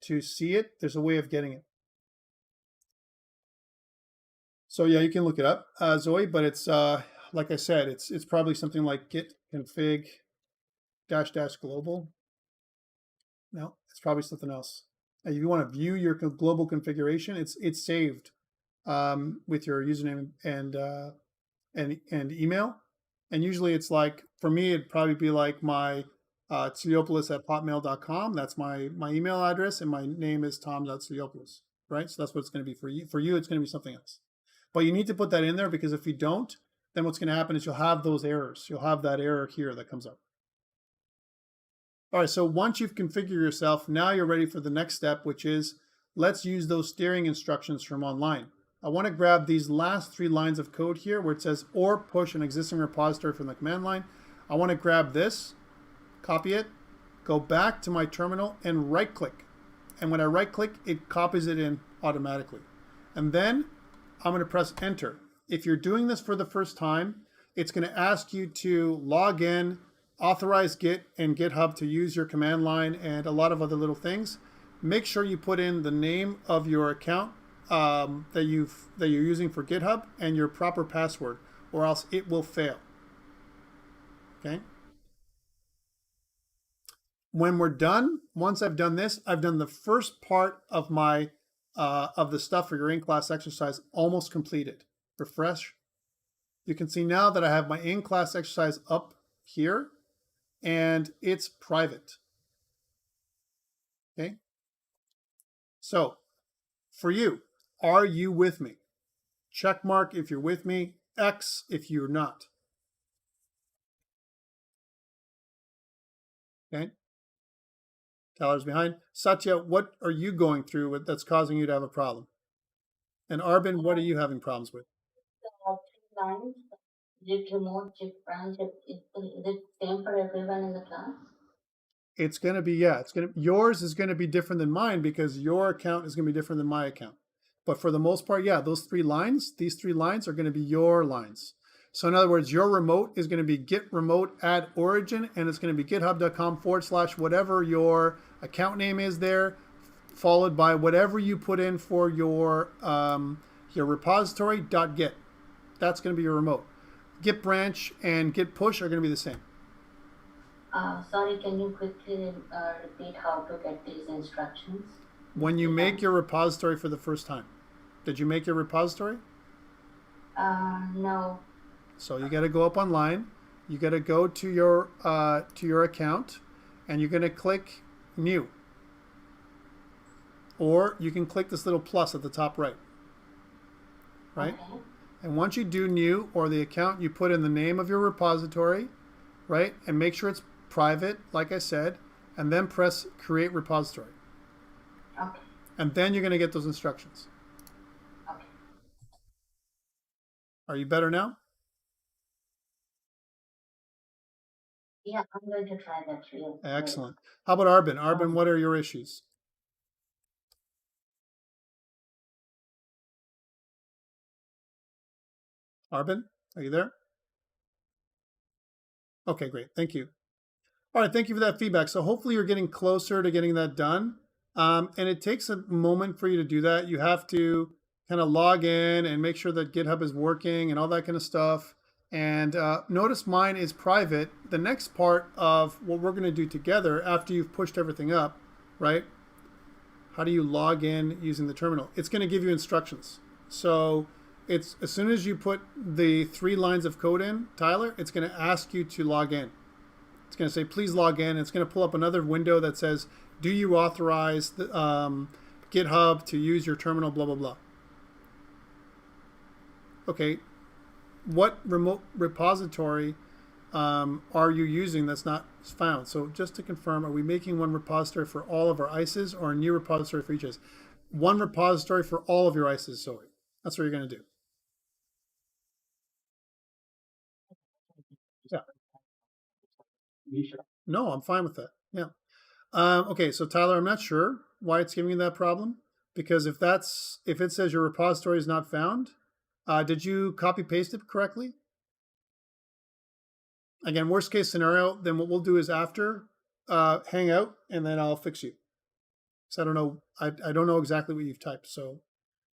to see it. There's a way of getting it. So yeah, you can look it up, Zoe, but it's, like I said, it's probably something like git config -- global. No, it's probably something else. If you want to view your global configuration, it's saved with your username and email. And usually it's like, for me, it'd probably be like my Tsiliopoulos@hotmail.com. That's my email address, and my name is tom.tsiliopoulos, right? So that's what it's going to be for you. For you, it's going to be something else. But you need to put that in there, because if you don't, then what's going to happen is you'll have those errors. You'll have that error here that comes up. All right, so once you've configured yourself, now you're ready for the next step, which is let's use those steering instructions from online. I want to grab these last 3 lines of code here where it says or push an existing repository from the command line. I want to grab this, copy it, go back to my terminal and right click. And when I right click, it copies it in automatically. And then I'm going to press enter. If you're doing this for the first time, it's going to ask you to log in, authorize Git and GitHub to use your command line and a lot of other little things. Make sure you put in the name of your account that you're using for GitHub and your proper password, or else it will fail. Okay. When we're done, once I've done this, I've done the first part of my of the stuff for your in-class exercise almost completed. Refresh. You can see now that I have my in-class exercise up here, and it's private. Okay. So for you, are you with me? Check mark if you're with me, X if you're not. Okay. Tyler's behind. Satya, what are you going through that's causing you to have a problem? And Arbin, what are you having problems with? Lines, git remote, git branch, is it same for everyone in the class? It's going to be, yeah, yours is going to be different than mine because your account is going to be different than my account. But for the most part, yeah, these 3 lines are going to be your lines. So in other words, your remote is going to be git remote add origin, and it's going to be github.com/ whatever your account name is there, followed by whatever you put in for your repository.git. That's going to be your remote. Git branch and git push are going to be the same. Sorry, can you quickly repeat how to get these instructions? When you make your repository for the first time. Did you make your repository? No. So you got to go up online. You got to go to your account, and you're going to click new. Or you can click this little plus at the top right. Right? Okay. And once you do new or the account, you put in the name of your repository, right? And make sure it's private, like I said, and then press create repository. Okay. And then you're going to get those instructions. Okay. Are you better now? Yeah, I'm going to try that real. Excellent. How about Arbin? Arbin, what are your issues? Arbin, are you there? Okay, great. Thank you. All right, thank you for that feedback. So hopefully you're getting closer to getting that done. And it takes a moment for you to do that. You have to kind of log in and make sure that GitHub is working and all that kind of stuff. And notice mine is private. The next part of what we're going to do together after you've pushed everything up, right? How do you log in using the terminal? It's going to give you instructions. So it's as soon as you put the 3 lines of code in, Tyler, it's going to ask you to log in. It's going to say, please log in. It's going to pull up another window that says, do you authorize the, GitHub to use your terminal, blah, blah, blah. Okay, what remote repository are you using that's not found? So just to confirm, are we making one repository for all of our ICEs or a new repository for each ICE? One repository for all of your ICEs, Zoe. That's what you're going to do. Yeah. No, I'm fine with that. Yeah. Okay, so Tyler, I'm not sure why it's giving you that problem, because if it says your repository is not found, did you copy paste it correctly? Again, worst case scenario, then what we'll do is after hang out, and then I'll fix you. So I don't know. I don't know exactly what you've typed. So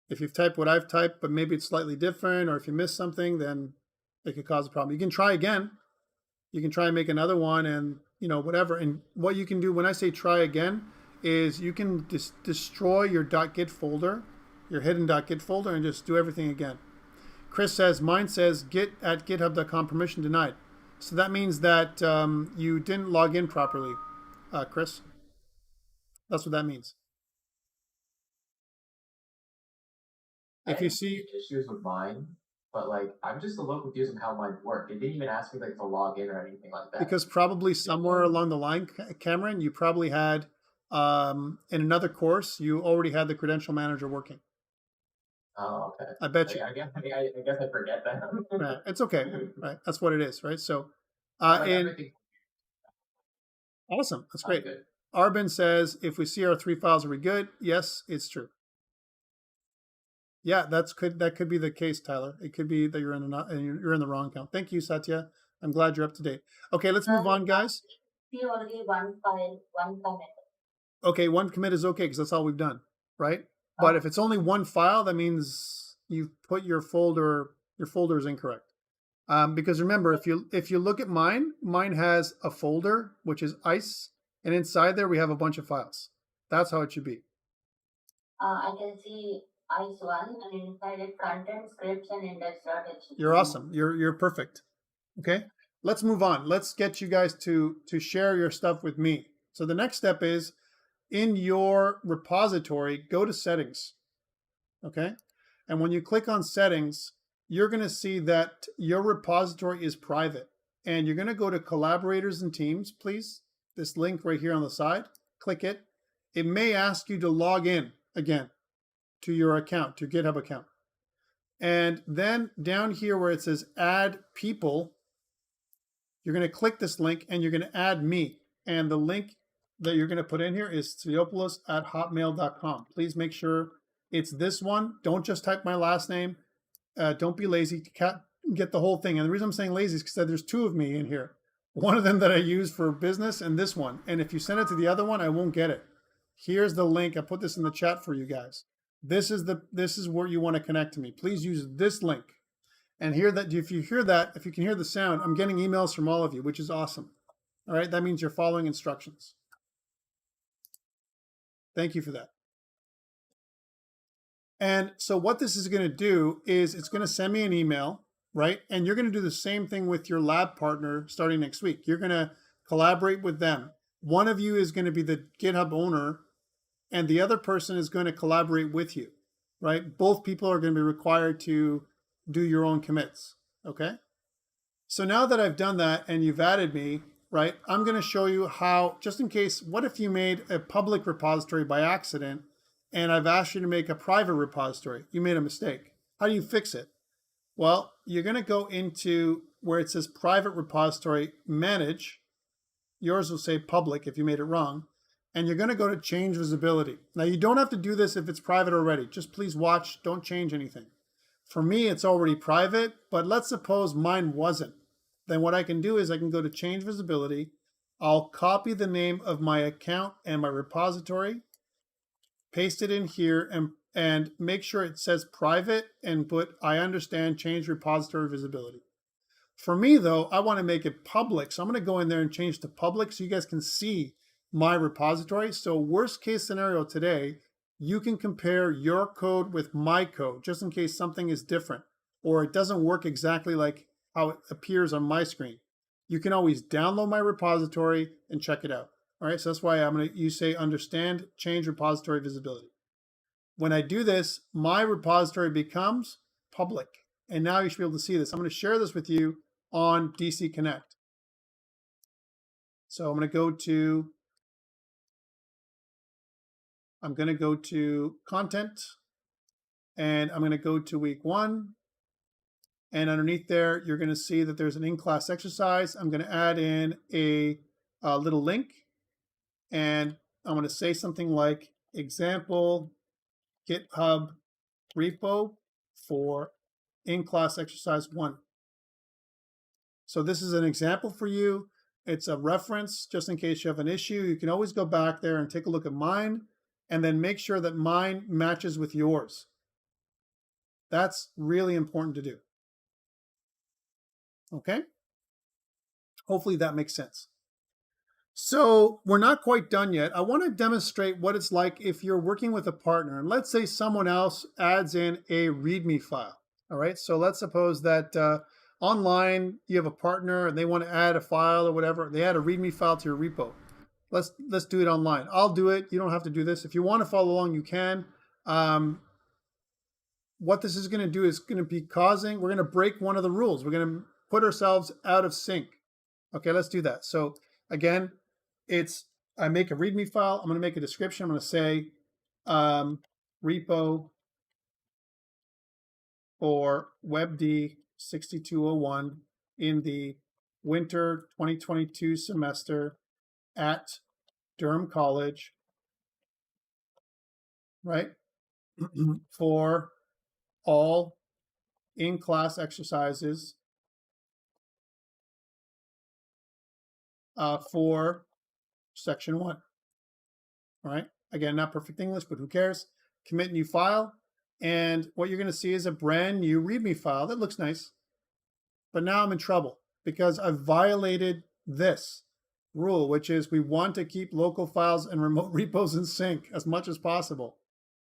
if you've typed what I've typed, but maybe it's slightly different, or if you missed something, then it could cause a problem. You can try again. You can try and make another one, and whatever. And what you can do when I say try again is you can destroy your .git folder, your hidden .git folder, and just do everything again. Chris says, mine says git@github.com permission denied. So that means that you didn't log in properly, Chris. That's what that means. If you see issues with mine, but like I'm just a little confused on how mine worked. It didn't even ask me like to log in or anything like that. Because probably somewhere along the line, Cameron, you probably had in another course, you already had the credential manager working. Oh, okay. I bet you. I guess I forget that. Right. It's okay. Right. That's what it is. Right. So, Everything. Awesome. That's great. Good. Arbin says, if we see our 3 files, are we good? Yes, it's true. Yeah, that could be the case, Tyler. It could be that you're in the wrong account. Thank you, Satya. I'm glad you're up to date. Okay, let's move on, guys. See only one file, one commit. Okay, one commit is okay because that's all we've done, right? But if it's only one file, that means you've put your folder is incorrect. Because remember, if you look at mine has a folder which is ICE, and inside there we have a bunch of files. That's how it should be. I can see ICE1 and inside it content, scripts, and index.html. You're awesome. You're perfect. Okay, let's move on. Let's get you guys to share your stuff with me. So the next step is in your repository, go to settings. Okay, and when you click on settings, you're going to see that your repository is private, and you're going to go to collaborators and teams, please. This link right here on the side, click it. It may ask you to log in again to your account, to your GitHub account. And then down here where it says add people, you're going to click this link and you're going to add me. And the link that you're going to put in here is tsiopoulos@hotmail.com. Please make sure it's this one. Don't just type my last name. Don't be lazy. Get the whole thing. And the reason I'm saying lazy is because there's 2 of me in here. One of them that I use for business and this one. And if you send it to the other one, I won't get it. Here's the link. I put this in the chat for you guys. This is where you want to connect to me. Please use this link. And if you can hear the sound, I'm getting emails from all of you, which is awesome. All right, that means you're following instructions. Thank you for that. And so what this is going to do is it's going to send me an email, right? And you're going to do the same thing with your lab partner starting next week. You're going to collaborate with them. One of you is going to be the GitHub owner, and the other person is going to collaborate with you, right? Both people are going to be required to do your own commits, okay? So now that I've done that and you've added me, right, I'm going to show you how, just in case, what if you made a public repository by accident and I've asked you to make a private repository? You made a mistake. How do you fix it? Well, you're going to go into where it says private repository, manage. Yours will say public if you made it wrong. And you're going to go to change visibility. Now, you don't have to do this if it's private already. Just please watch. Don't change anything. For me, it's already private, but let's suppose mine wasn't. Then what I can do is I can go to change visibility. I'll copy the name of my account and my repository, paste it in here, and make sure it says private and put I understand change repository visibility. For me, though, I want to make it public. So I'm going to go in there and change to public so you guys can see my repository. So worst case scenario today, you can compare your code with my code just in case something is different or it doesn't work exactly like how it appears on my screen. You can always download my repository and check it out. All right, so that's why you say understand, change repository visibility. When I do this, my repository becomes public. And now you should be able to see this. I'm going to share this with you on DC Connect. So I'm going to go to content, and I'm going to go to week 1. And underneath there, you're going to see that there's an in-class exercise. I'm going to add in a little link, and I'm going to say something like example GitHub repo for in-class exercise 1. So this is an example for you. It's a reference just in case you have an issue. You can always go back there and take a look at mine and then make sure that mine matches with yours. That's really important to do. Okay? Hopefully that makes sense. So we're not quite done yet. I want to demonstrate what it's like if you're working with a partner. And let's say someone else adds in a README file. All right, so let's suppose that online you have a partner and they want to add a file or whatever. They add a README file to your repo. Let's do it online. I'll do it. You don't have to do this. If you want to follow along, you can. What this is going to do is going to be we're going to break one of the rules. We're going to put ourselves out of sync. Okay, let's do that. So again, I make a README file. I'm going to make a description. I'm going to say repo for WEBD6201 in the winter 2022 semester at Durham College, right? For all in-class exercises for section 1. All right. Again, not perfect English, but who cares? Commit new file. And what you're going to see is a brand new README file that looks nice. But now I'm in trouble because I've violated this rule, which is we want to keep local files and remote repos in sync as much as possible.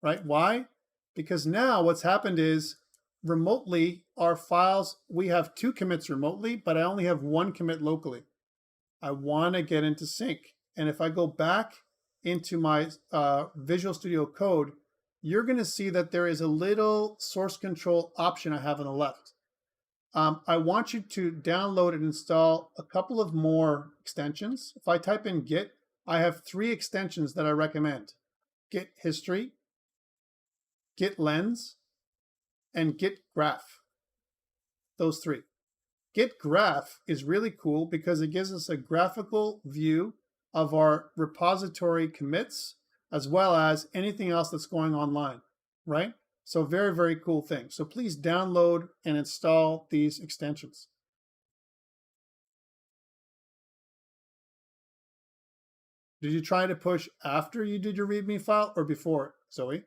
Right? Why? Because now what's happened is remotely, our files, we have 2 commits remotely, but I only have 1 commit locally. I want to get into sync. And if I go back into my Visual Studio Code, you're going to see that there is a little source control option I have on the left. I want you to download and install a couple of more extensions. If I type in Git, I have 3 extensions that I recommend. Git History, Git Lens, and Git Graph. Those 3. Git Graph is really cool because it gives us a graphical view of our repository commits as well as anything else that's going online, right? So very, very cool thing. So please download and install these extensions. Did you try to push after you did your README file or before, Zoe?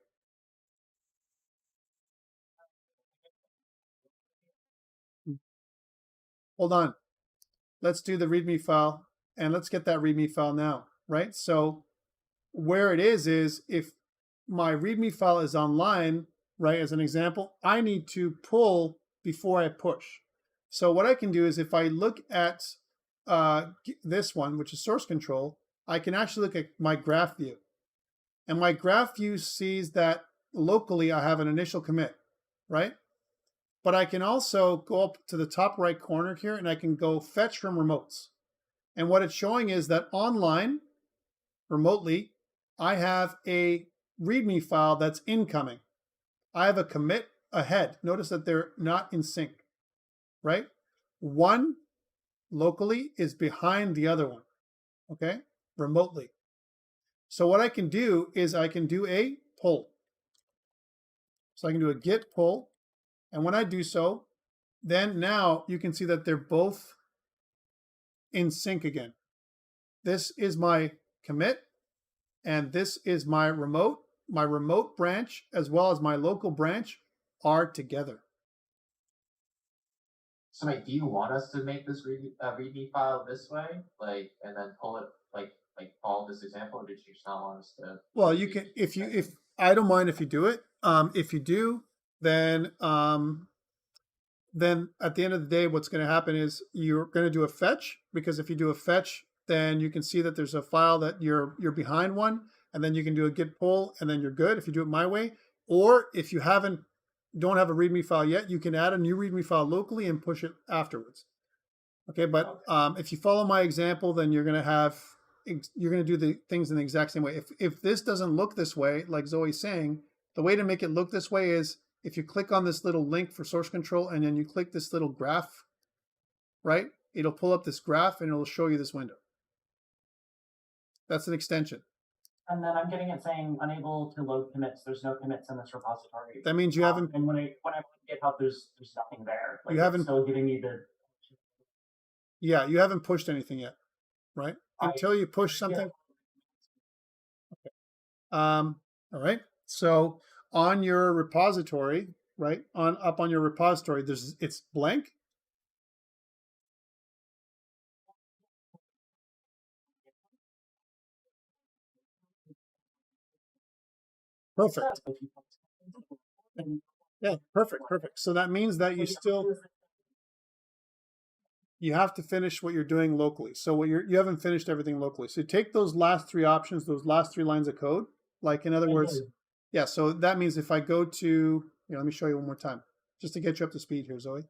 Hold on. Let's do the README file and let's get that README file now, right? So where it is if my README file is online, right, as an example, I need to pull before I push. So what I can do is if I look at this one, which is source control, I can actually look at my graph view. And my graph view sees that locally I have an initial commit, right? But I can also go up to the top right corner here and I can go fetch from remotes. And what it's showing is that online, remotely, I have a README file that's incoming. I have a commit ahead. Notice that they're not in sync, right? One locally is behind the other one, okay? Remotely. So what I can do is I can do a pull. So I can do a git pull. And when I do so, then now you can see that they're both in sync again. This is my commit, and this is my remote. My remote branch as well as my local branch are together. So, Mike, do you want us to make this README file this way, like, and then pull it, like follow this example, or did you just not want us to? Well, you can, I don't mind if you do it. If you do, then at the end of the day, what's going to happen is you're going to do a fetch, because if you do a fetch, then you can see that there's a file that you're behind one, and then you can do a git pull, and then you're good if you do it my way. Or if you don't have a README file yet, you can add a new README file locally and push it afterwards. Okay, but if you follow my example, then you're going to do the things in the exact same way. If this doesn't look this way, like Zoe's saying, the way to make it look this way is if you click on this little link for source control and then you click this little graph, right? It'll pull up this graph and it'll show you this window. That's an extension. And then I'm getting it saying unable to load commits. There's no commits in this repository. That means you haven't. And when I look at GitHub, there's nothing there. Like, you haven't. It's still giving me the. Yeah, you haven't pushed anything yet, right? Until you push something. Yeah. Okay. All right. So on your repository, right? Up on your repository, it's blank. Perfect. Yeah, perfect. So that means that you have to finish what you're doing locally. So you haven't finished everything locally. So take those last three options, those last three lines of code. Like in other words, yeah. So that means if I go to, let me show you one more time, just to get you up to speed here, Zoe.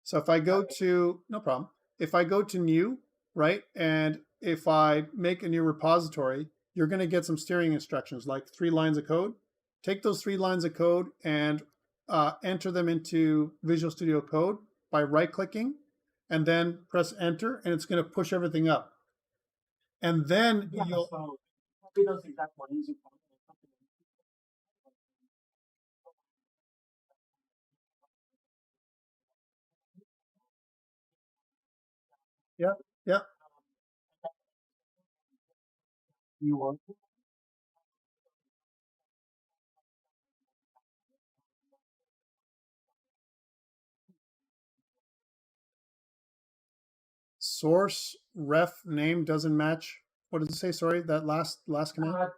So if I go to, no problem. If I go to new, right, and if I make a new repository, you're going to get some steering instructions, like 3 lines of code. Take those 3 lines of code and enter them into Visual Studio Code by right-clicking, and then press enter, and it's going to push everything up. And then you'll. So those exact lines you Yeah. You want. Source ref name doesn't match. What does it say? Sorry, that last command.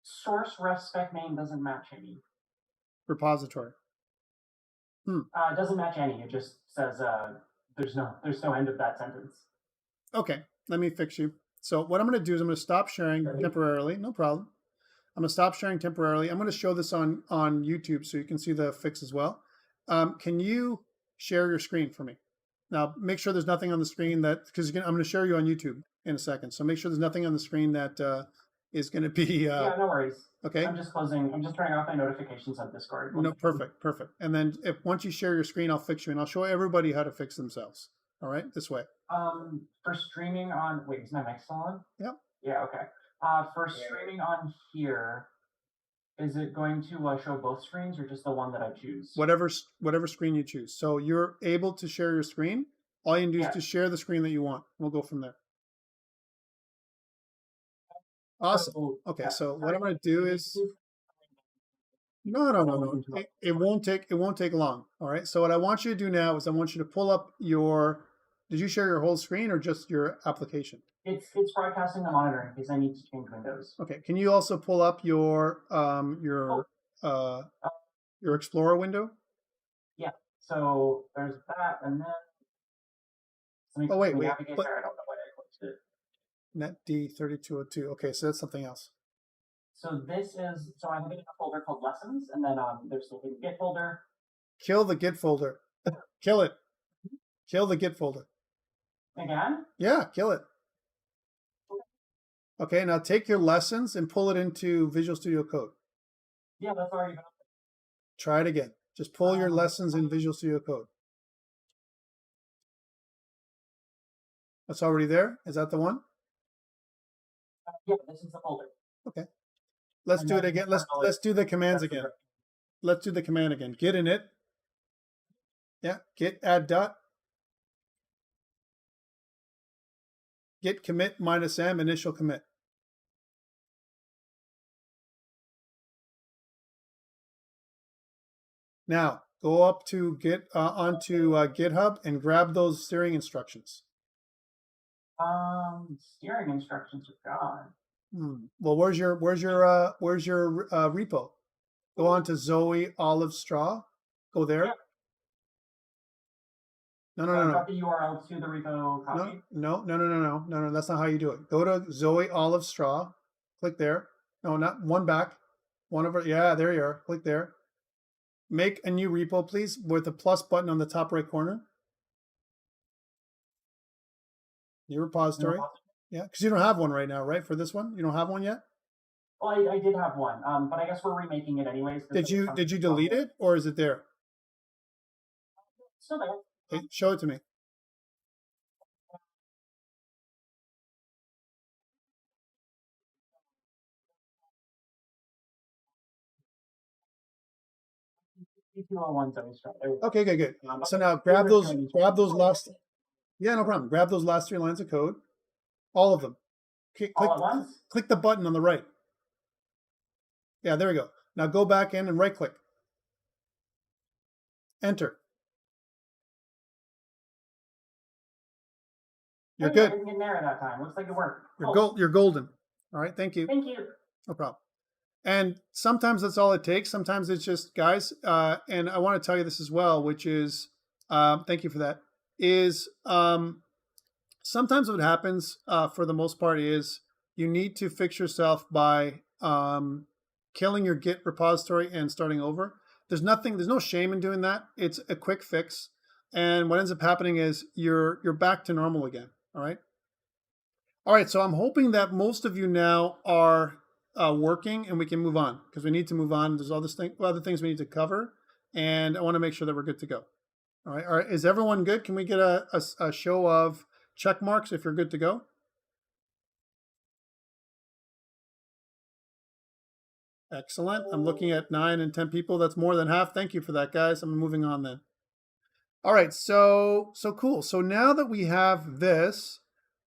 Source ref spec name doesn't match any. Repository. It doesn't match any. It just says there's no end of that sentence. Okay, let me fix you. So what I'm going to do is I'm going to stop sharing temporarily. No problem. I'm going to stop sharing temporarily. I'm going to show this on YouTube so you can see the fix as well. Can you share your screen for me? Now, make sure there's nothing on the screen because I'm going to share you on YouTube in a second. So make sure there's nothing on the screen that is going to be. Yeah, no worries. Okay. I'm just turning off my notifications on Discord. No, perfect. And then once you share your screen, I'll fix you, and I'll show everybody how to fix themselves. All right, this way. For streaming on, wait, is my mic still on? Yep. Yeah, okay. For streaming on here, is it going to show both screens or just the one that I choose? Whatever screen you choose. So you're able to share your screen. All you can do is to share the screen that you want. We'll go from there. Awesome. Okay, so what I'm going to do is no. It won't take long. All right. So what I want you to do now is I want you to pull up your. Did you share your whole screen or just your application? It's broadcasting the monitor in case I need to change windows. Okay. Can you also pull up your Explorer window? Yeah. So there's that, and then. Oh wait. I don't know why I closed it. Net D3202. Okay, so that's something else. So I have a folder called lessons, and then there's the Git folder. Kill the Git folder. Kill it. Kill the Git folder. Again? Yeah, kill it. Okay, now take your lessons and pull it into Visual Studio Code. Yeah, that's already been. Try it again. Just pull your lessons in Visual Studio Code. That's already there? Is that the one? Yeah, this is the folder. Okay. Let's do it again. Let's do the commands again. Let's do the command again. Git init. Yeah, git add dot. Git commit -m initial commit. Now go up to onto GitHub and grab those steering instructions. Steering instructions are gone. Well, where's your repo? Go on to Zoe Olive Straw. Go there. Yeah. No. Got the URL to the repo copy. No. That's not how you do it. Go to Zoe Olive Straw. Click there. No, not one back. One over. Yeah, there you are. Click there. Make a new repo, please, with the plus button on the top right corner. New repository. Yeah, because you don't have one right now, right? For this one, you don't have one yet. Well, I did have one, but I guess we're remaking it anyways. Did you delete it, or is it there? Still there. Hey, show it to me. Okay, good. So now grab those last. Yeah, no problem. Grab those last 3 lines of code, all of them. All at once? Click the button on the right. Yeah, there we go. Now go back in and right click. Enter. You're good. I didn't get an error that time. Looks like it worked. You're golden. All right, thank you. Thank you. No problem. And sometimes that's all it takes. Sometimes it's just, guys, and I want to tell you this as well, which is, thank you for that, is sometimes what happens for the most part is you need to fix yourself by killing your Git repository and starting over. There's no shame in doing that. It's a quick fix. And what ends up happening is you're back to normal again. All right. All right. So I'm hoping that most of you now are working and we can move on because we need to move on. There's all this other things we need to cover. And I want to make sure that we're good to go. All right. All right. Is everyone good? Can we get a show of check marks if you're good to go? Excellent. I'm looking at 9 and 10 people. That's more than half. Thank you for that, guys. I'm moving on then. All right, so cool. So now that we have this,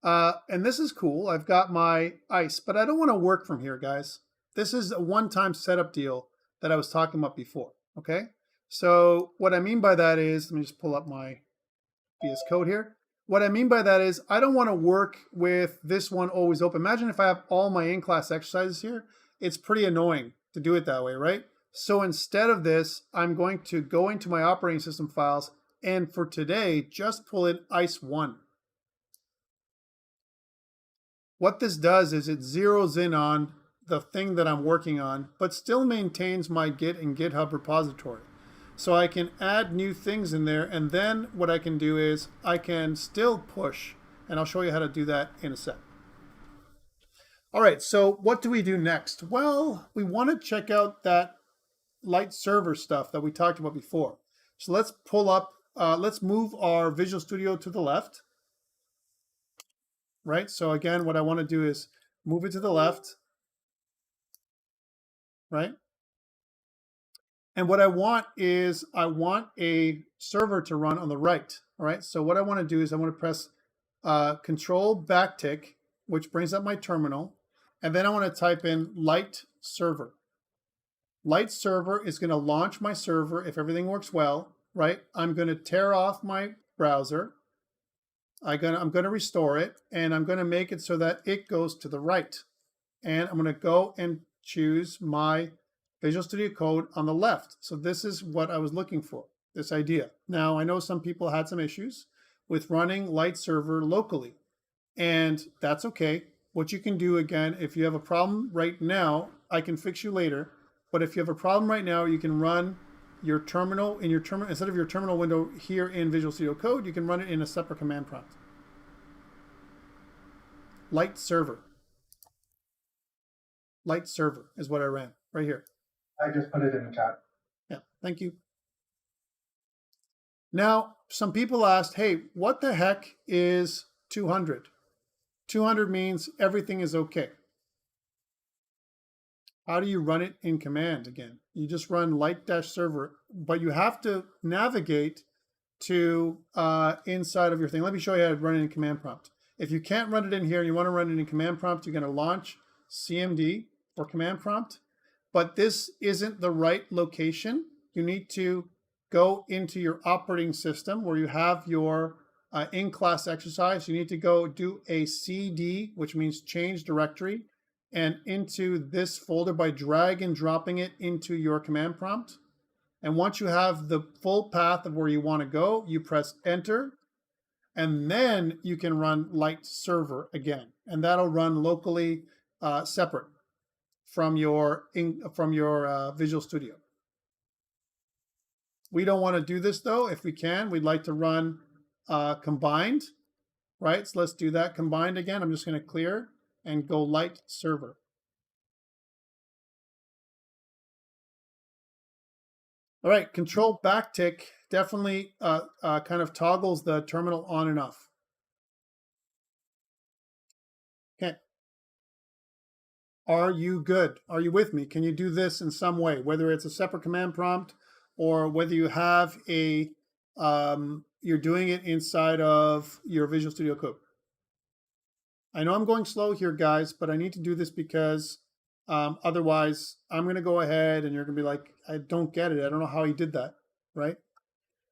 and this is cool, I've got my ICE, but I don't want to work from here, guys. This is a one-time setup deal that I was talking about before, okay? So what I mean by that is, let me just pull up my VS Code here. What I mean by that is I don't want to work with this one always open. Imagine if I have all my in-class exercises here. It's pretty annoying to do it that way, right? So instead of this, I'm going to go into my operating system files and for today, just pull in ICE1. What this does is it zeroes in on the thing that I'm working on, but still maintains my Git and GitHub repository. So I can add new things in there, and then what I can do is I can still push, and I'll show you how to do that in a sec. All right, so what do we do next? Well, we want to check out that light server stuff that we talked about before. So let's pull up, let's move our Visual Studio to the left. Right, so again, what I want to do is move it to the left. Right? And what I want is I want a server to run on the right. All right, so what I want to do is I want to press Control backtick, which brings up my terminal. And then I want to type in light server. Light server is going to launch my server if everything works well, right? I'm going to tear off my browser. I'm going to restore it, and I'm going to make it so that it goes to the right. And I'm going to go and choose my Visual Studio Code on the left. So this is what I was looking for, this idea. Now, I know some people had some issues with running light server locally, and that's okay. What you can do, again, if you have a problem right now, I can fix you later. But if you have a problem right now, you can run your terminal in your terminal, instead of your terminal window here in Visual Studio Code, you can run it in a separate command prompt. Light server. Light server is what I ran right here. I just put it in the chat. Yeah, thank you. Now, some people asked, hey, what the heck is 200? 200 means everything is okay. How do you run it in command again? You just run light-server, but you have to navigate to inside of your thing. Let me show you how to run it in command prompt. If you can't run it in here and you want to run it in command prompt, you're going to launch CMD for command prompt, but this isn't the right location. You need to go into your operating system where you have your in-class exercise. You need to go do a CD, which means change directory, and into this folder by drag and dropping it into your command prompt. And once you have the full path of where you want to go, you press enter, and then you can run light server again, and that'll run locally separate from your Visual Studio. We don't want to do this though. If we can, we'd like to run combined, right? So let's do that combined again. I'm just going to clear and go light server. All right, control backtick definitely kind of toggles the terminal on and off. Okay. Are you good? Are you with me? Can you do this in some way, whether it's a separate command prompt or whether you have a, you're doing it inside of your Visual Studio Code? I know I'm going slow here, guys, but I need to do this because otherwise I'm going to go ahead and you're going to be like, I don't get it. I don't know how he did that, right?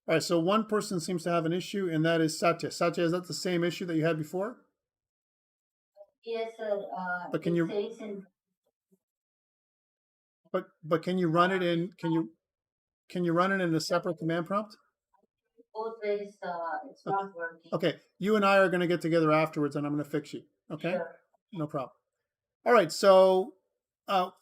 All right, so one person seems to have an issue, and that is Satya. Satya, is that the same issue that you had before? Yes, sir. But can you? But can you run it in? Can you run it in a separate command prompt? Both ways, it's not working. Okay, you and I are going to get together afterwards, and I'm going to fix you. Okay, Sure. No problem. All right, so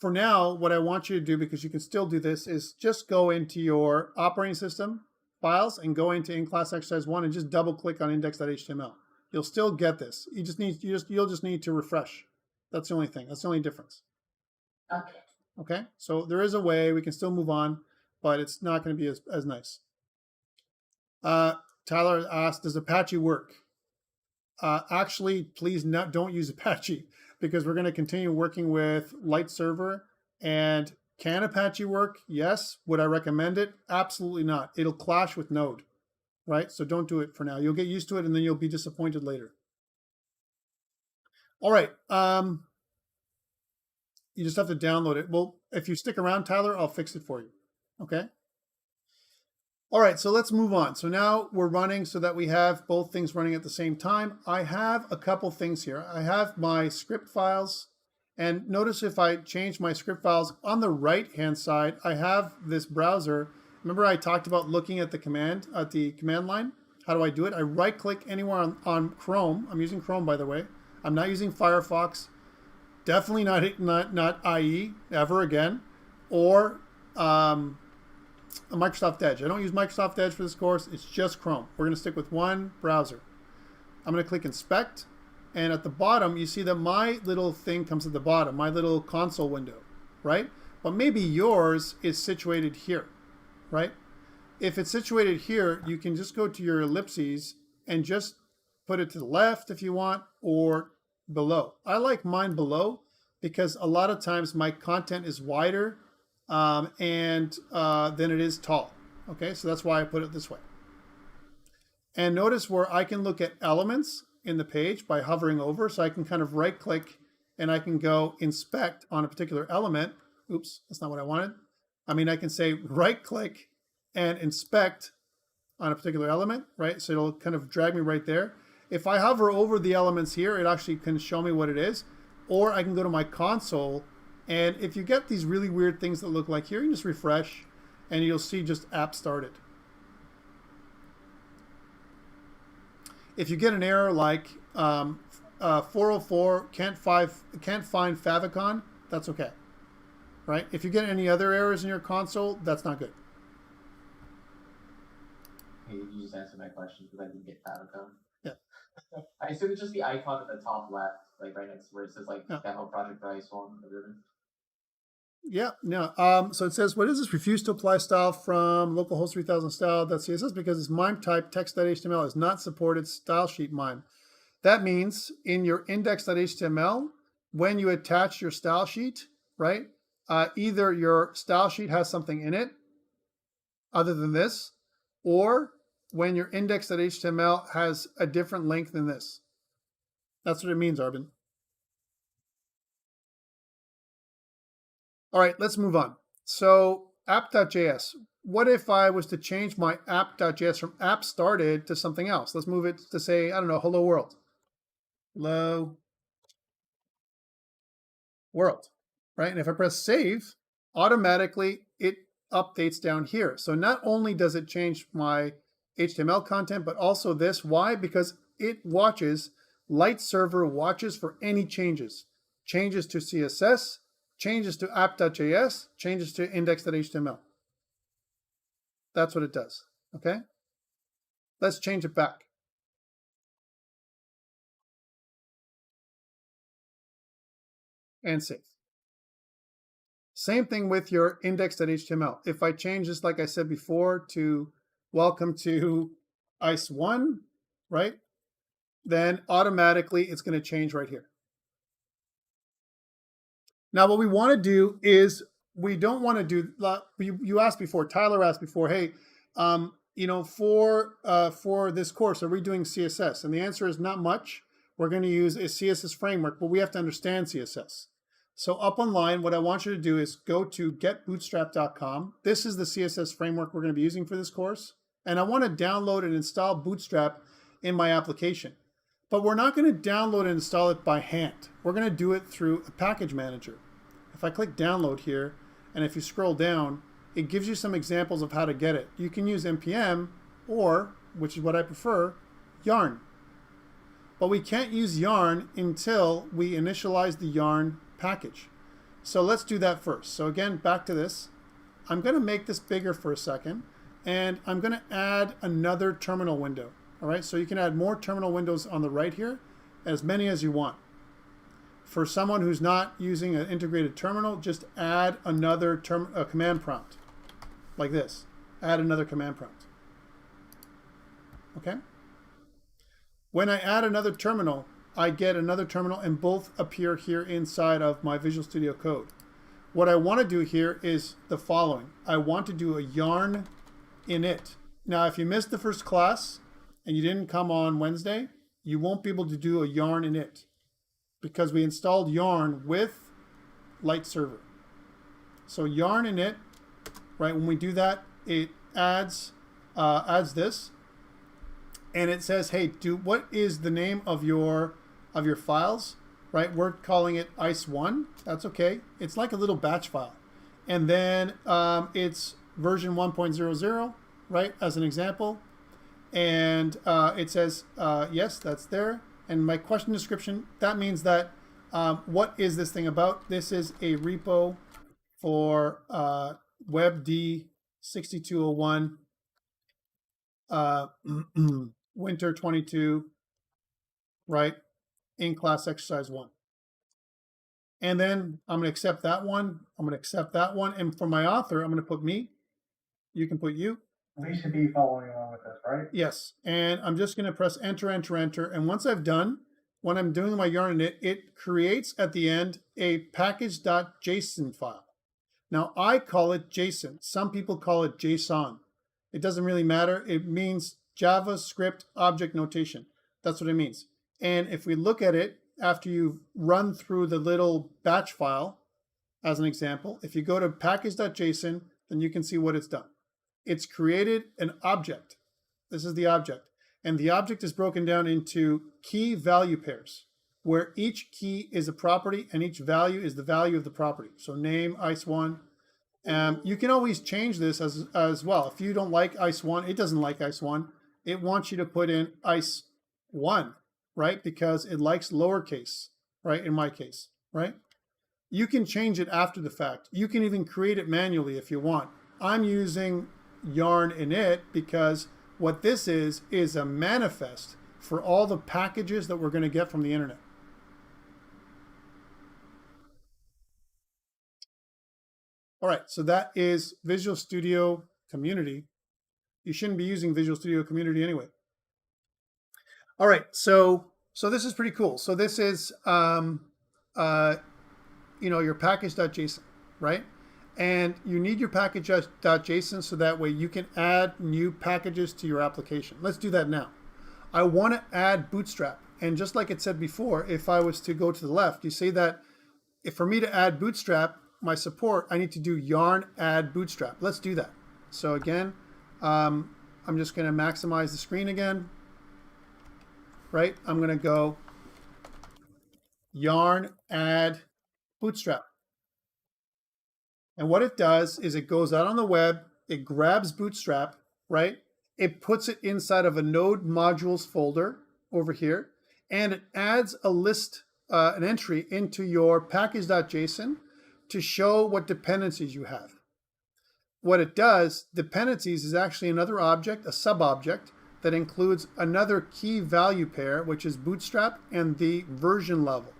for now, what I want you to do, because you can still do this, is just go into your operating system files and go into in-class exercise 1 and just double-click on index.html. You'll still get this. You'll just need to refresh. That's the only thing. That's the only difference. Okay. Okay, so there is a way we can still move on, but it's not going to be as nice. Tyler asked, does Apache work? Actually, please don't use Apache, because we're going to continue working with light server. And can Apache work? Yes. Would I recommend it? Absolutely not. It'll clash with Node, right? So don't do it for now. You'll get used to it and then you'll be disappointed later. All right. You just have to download it. Well, if you stick around, Tyler, I'll fix it for you. Okay. All right, so let's move on. So now we're running so that we have both things running at the same time. I have a couple things here. I have my script files, and notice if I change my script files on the right-hand side, I have this browser. Remember I talked about looking at the command line? How do I do it? I right-click anywhere on Chrome. I'm using Chrome, by the way. I'm not using Firefox. Definitely not IE ever again, or a Microsoft Edge. I don't use Microsoft Edge for this course. It's just Chrome. We're going to stick with one browser. I'm going to click Inspect, and at the bottom, you see that my little thing comes at the bottom, my little console window, right? But maybe yours is situated here, right? If it's situated here, you can just go to your ellipses and just put it to the left if you want, or below. I like mine below because a lot of times my content is wider than it is tall. Okay, so that's why I put it this way. And notice where I can look at elements in the page by hovering over, so I can kind of right click and I can go inspect on a particular element. Oops, that's not what I wanted. I mean, I can say right click and inspect on a particular element, right? So it'll kind of drag me right there. If I hover over the elements here, it actually can show me what it is. Or I can go to my console, and if you get these really weird things that look like here, you can just refresh and you'll see just app started. If you get an error like 404 can't find favicon, that's okay, right? If you get any other errors in your console, that's not good. Hey, you just answered my question because I didn't get favicon. Yeah. I assume it's just the icon at the top left, like right next to where it says like demo project by Swan the ribbon. Yeah, no. So it says, what is this? Refuse to apply style from localhost 3000 style.css because it's MIME type text.html is not supported style sheet MIME. That means in your index.html, when you attach your style sheet, right, either your style sheet has something in it other than this, or when your index.html has a different length than this. That's what it means, Arvin. All right, let's move on. So app.js. What if I was to change my app.js from app started to something else? Let's move it to say, I don't know, hello world. Hello world, right? And if I press save, automatically it updates down here. So not only does it change my HTML content, but also this. Why? Because it watches, Light Server watches for any changes. Changes to CSS, changes to app.js, changes to index.html. That's what it does, okay? Let's change it back. And save. Same thing with your index.html. If I change this, like I said before, to welcome to ICE1, right? Then automatically it's going to change right here. Now, what we want to do is we don't want to do, you asked before, Tyler asked before, hey, you know, for this course, are we doing CSS? And the answer is not much. We're going to use a CSS framework, but we have to understand CSS. So up online, what I want you to do is go to getbootstrap.com. This is the CSS framework we're going to be using for this course. And I want to download and install Bootstrap in my application. But we're not going to download and install it by hand. We're going to do it through a package manager. If I click download here, and if you scroll down, it gives you some examples of how to get it. You can use NPM or, which is what I prefer, Yarn. But we can't use Yarn until we initialize the Yarn package. So let's do that first. So again, back to this. I'm going to make this bigger for a second, and I'm going to add another terminal window. All right, so you can add more terminal windows on the right here, as many as you want. For someone who's not using an integrated terminal, just add another command prompt, like this. Add another command prompt. Okay? When I add another terminal, I get another terminal, and both appear here inside of my Visual Studio Code. What I want to do here is the following. I want to do a yarn init. Now, if you missed the first class and you didn't come on Wednesday, you won't be able to do a yarn init because we installed Yarn with Light Server. So yarn init, right? When we do that, it adds this, and it says, hey, what is the name of your files, right? We're calling it ICE1. That's okay. It's like a little batch file. And then it's version 1.00, right, as an example. And it says, yes, that's there. And my question description, that means that what is this thing about? This is a repo for WEBD6201 winter 22, right? In class exercise 1. And then I'm going to accept that one. I'm going to accept that one. And for my author, I'm going to put me. You can put you. We should be following along with this, right? Yes. And I'm just going to press enter, enter, enter. And once I've done, when I'm doing my yarn init, it creates at the end a package.json file. Now I call it JSON. Some people call it JSON. It doesn't really matter. It means JavaScript object notation. That's what it means. And if we look at it after you've run through the little batch file, as an example, if you go to package.json, then you can see what it's done. It's created an object. This is the object. And the object is broken down into key value pairs, where each key is a property and each value is the value of the property. So name, ICE1. You can always change this as well. If you don't like ICE1, it doesn't like ICE1. It wants you to put in ICE1, right? Because it likes lowercase, right? In my case, right? You can change it after the fact. You can even create it manually if you want. I'm using yarn init because what this is a manifest for all the packages that we're going to get from the internet. All right, so that is Visual Studio Community. You shouldn't be using Visual Studio Community anyway. All right, so this is pretty cool. So this is your package.json, right? And you need your package.json so that way you can add new packages to your application. Let's do that now. I want to add Bootstrap. And just like it said before, if I was to go to the left, you see that if for me to add Bootstrap, my support, I need to do yarn add Bootstrap. Let's do that. So again, I'm just going to maximize the screen again, right? I'm going to go yarn add Bootstrap. And what it does is it goes out on the web, it grabs Bootstrap, right? It puts it inside of a node modules folder over here, and it adds a list, an entry into your package.json to show what dependencies you have. What it does, dependencies, is actually another object, a sub-object, that includes another key value pair, which is Bootstrap and the version level.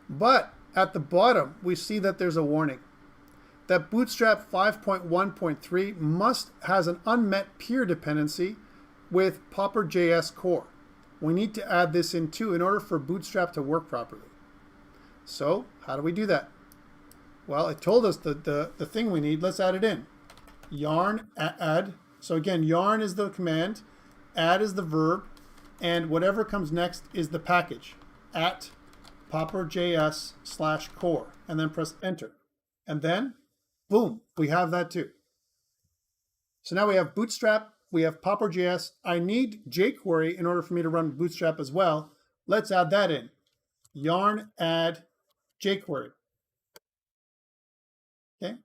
But at the bottom, we see that there's a warning that Bootstrap 5.1.3 has an unmet peer dependency with Popper.js core. We need to add this in too in order for Bootstrap to work properly. So how do we do that? Well, it told us the thing we need. Let's add it in. Yarn add. So again, yarn is the command, add is the verb, and whatever comes next is the package at popper.js/core, and then press enter. And then, boom, we have that too. So now we have Bootstrap, we have Popper.js. I need jQuery in order for me to run Bootstrap as well. Let's add that in. Yarn add jQuery. Okay.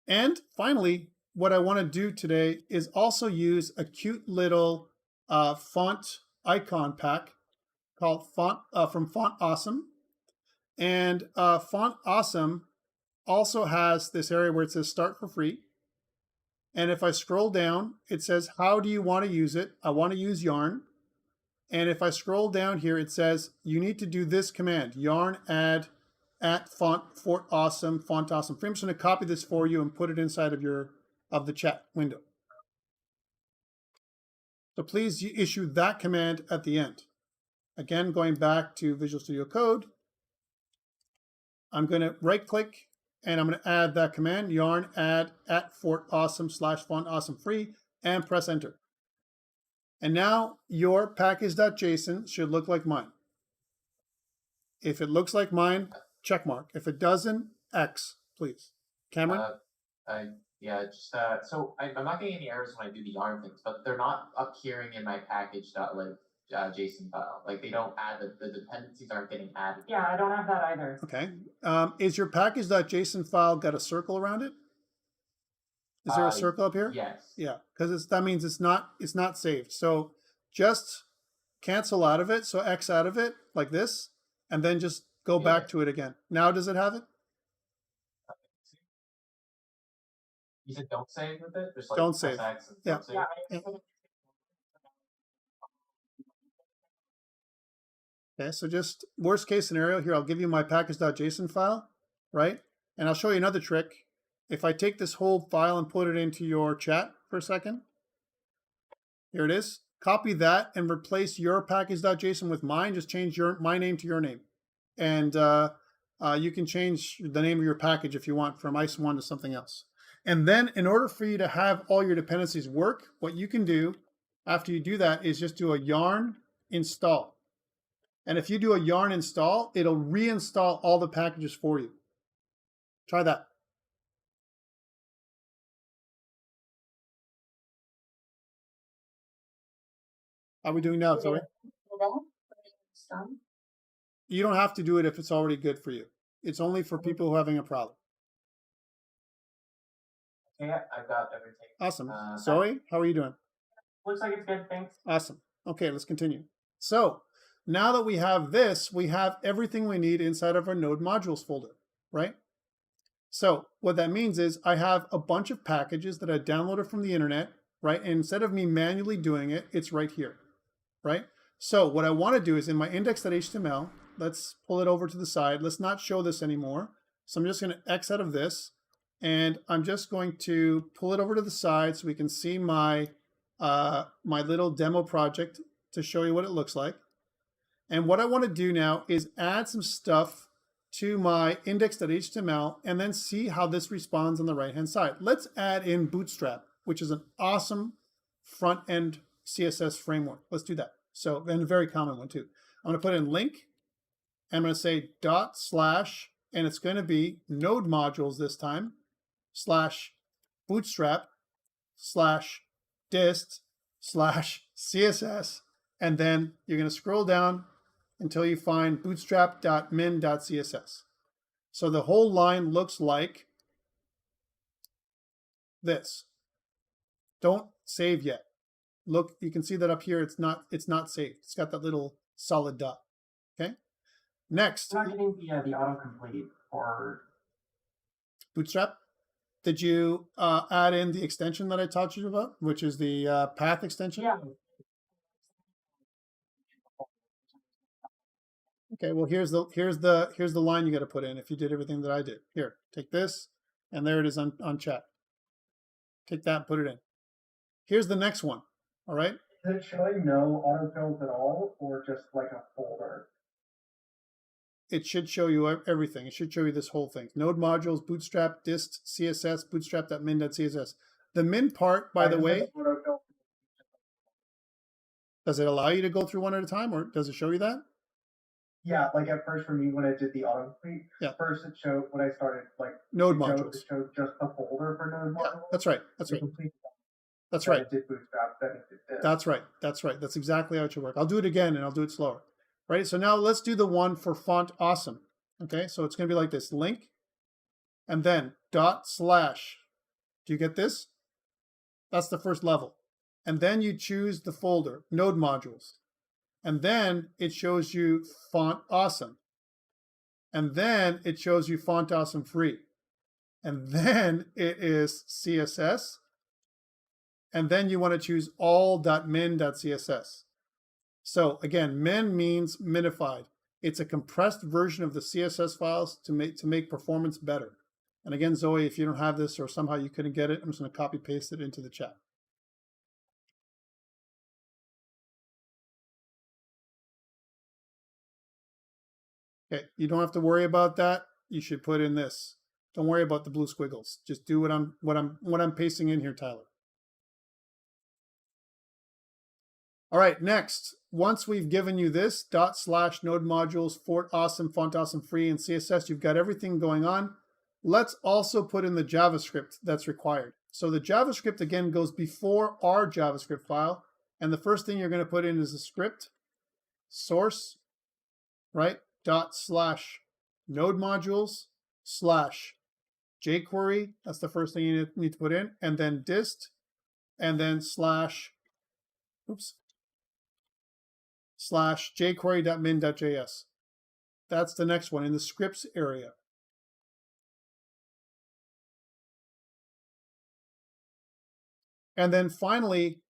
And finally, what I want to do today is also use a cute little font icon pack called from Font Awesome. And Font Awesome also has this area where it says start for free. And if I scroll down, it says, how do you want to use it? I want to use yarn. And if I scroll down here, it says, you need to do this command, yarn add at font awesome. I'm just going to copy this for you and put it inside of the chat window. So please issue that command at the end. Again, going back to Visual Studio Code, I'm going to right click and I'm going to add that command, yarn add at font awesome free, and press enter. And now your package.json should look like mine. If it looks like mine, check mark. If it doesn't, X, please. Cameron? Yeah, just so I'm not getting any errors when I do the yarn things, but they're not appearing in my package.json file. Like they don't add the dependencies aren't getting added. Yeah, I don't have that either. Okay. Is your package.json file got a circle around it? Is there a circle up here? Yes. Yeah, because that means it's not saved. So just cancel out of it. So X out of it like this, and then just go back to it again. Now does it have it? You said don't save with it? Just like don't save. X and Yeah. Don't save. Yeah. Okay, so just worst case scenario here, I'll give you my package.json file, right? And I'll show you another trick. If I take this whole file and put it into your chat for a second, here it is. Copy that and replace your package.json with mine. Just change my name to your name. And you can change the name of your package if you want from ICE1 to something else. And then in order for you to have all your dependencies work, what you can do after you do that is just do a yarn install. And if you do a yarn install, it'll reinstall all the packages for you. Try that. How are we doing now, Zoe? You don't have to do it if it's already good for you. It's only for people who are having a problem. Yeah, I've got everything. Awesome. Zoe, how are you doing? Looks like it's good, thanks. Awesome. Okay, let's continue. So now that we have this, we have everything we need inside of our node modules folder, right? So what that means is I have a bunch of packages that I downloaded from the internet, right? And instead of me manually doing it, it's right here, right? So what I want to do is in my index.html, let's pull it over to the side. Let's not show this anymore. So I'm just going to X out of this. And I'm just going to pull it over to the side so we can see my my little demo project to show you what it looks like. And what I want to do now is add some stuff to my index.html and then see how this responds on the right-hand side. Let's add in Bootstrap, which is an awesome front-end CSS framework. Let's do that. So, and a very common one too. I'm going to put in link. I'm going to say /, and it's going to be node modules this time, /bootstrap /dist /css, and then you're going to scroll down until you find bootstrap.min.css. So the whole line looks like this. Don't save yet. Look, you can see that up here it's not saved. It's got that little solid dot. Okay. Next. I'm not getting the autocomplete for Bootstrap. Did you add in the extension that I taught you about, which is the path extension? Yeah. Okay, well here's the line you got to put in if you did everything that I did. Here, take this, and there it is on chat. Take that and put it in. Here's the next one. All right. Is it showing no autofills at all, or just like a folder? It should show you everything. It should show you this whole thing. Node modules, bootstrap, dist, CSS, bootstrap.min.css. The min part, by the way, does it allow you to go through one at a time, or does it show you that? Yeah, like at first for me when I did the autocomplete, first it showed when I started like node modules. It showed just a folder for node modules. Yeah, that's right. That's right. That's right. right. It did bootstrap, then it did this. That's right. That's right. That's exactly how it should work. I'll do it again and I'll do it slower. Right. So now let's do the one for font awesome. Okay. So it's going to be like this: link, and then // Do you get this? That's the first level. And then you choose the folder, node modules. And then it shows you font awesome. And then it shows you font awesome free. And then it is CSS. And then you want to choose all.min.css. So again, min means minified. It's a compressed version of the CSS files to make performance better. And again, Zoe, if you don't have this or somehow you couldn't get it, I'm just going to copy paste it into the chat. Okay, you don't have to worry about that. You should put in this. Don't worry about the blue squiggles. Just do what I'm pasting in here, Tyler. All right, next, once we've given you this // node modules, font awesome free, and CSS, you've got everything going on. Let's also put in the JavaScript that's required. So the JavaScript, again, goes before our JavaScript file. And the first thing you're going to put in is a script, source, right, // node modules / jQuery. That's the first thing you need to put in. And then dist, and then / jQuery.min.js. That's the next one in the scripts area. And then finally,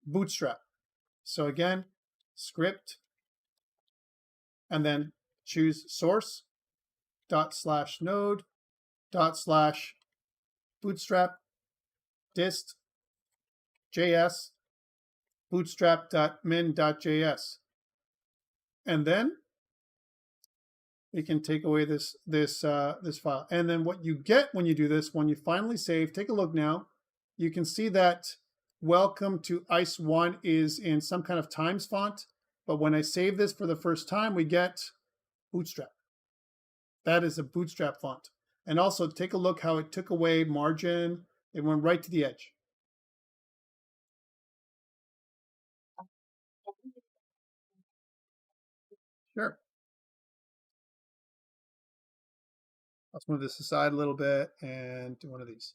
Bootstrap. So again, script, and then choose source, // node, / bootstrap, dist, JS, bootstrap.min.js. And then we can take away this file. And then what you get when you do this, when you finally save, take a look now, you can see that welcome to ICE1 is in some kind of Times font. But when I save this for the first time, we get Bootstrap. That is a Bootstrap font. And also take a look how it took away margin. It went right to the edge. Sure. Let's move this aside a little bit and do one of these.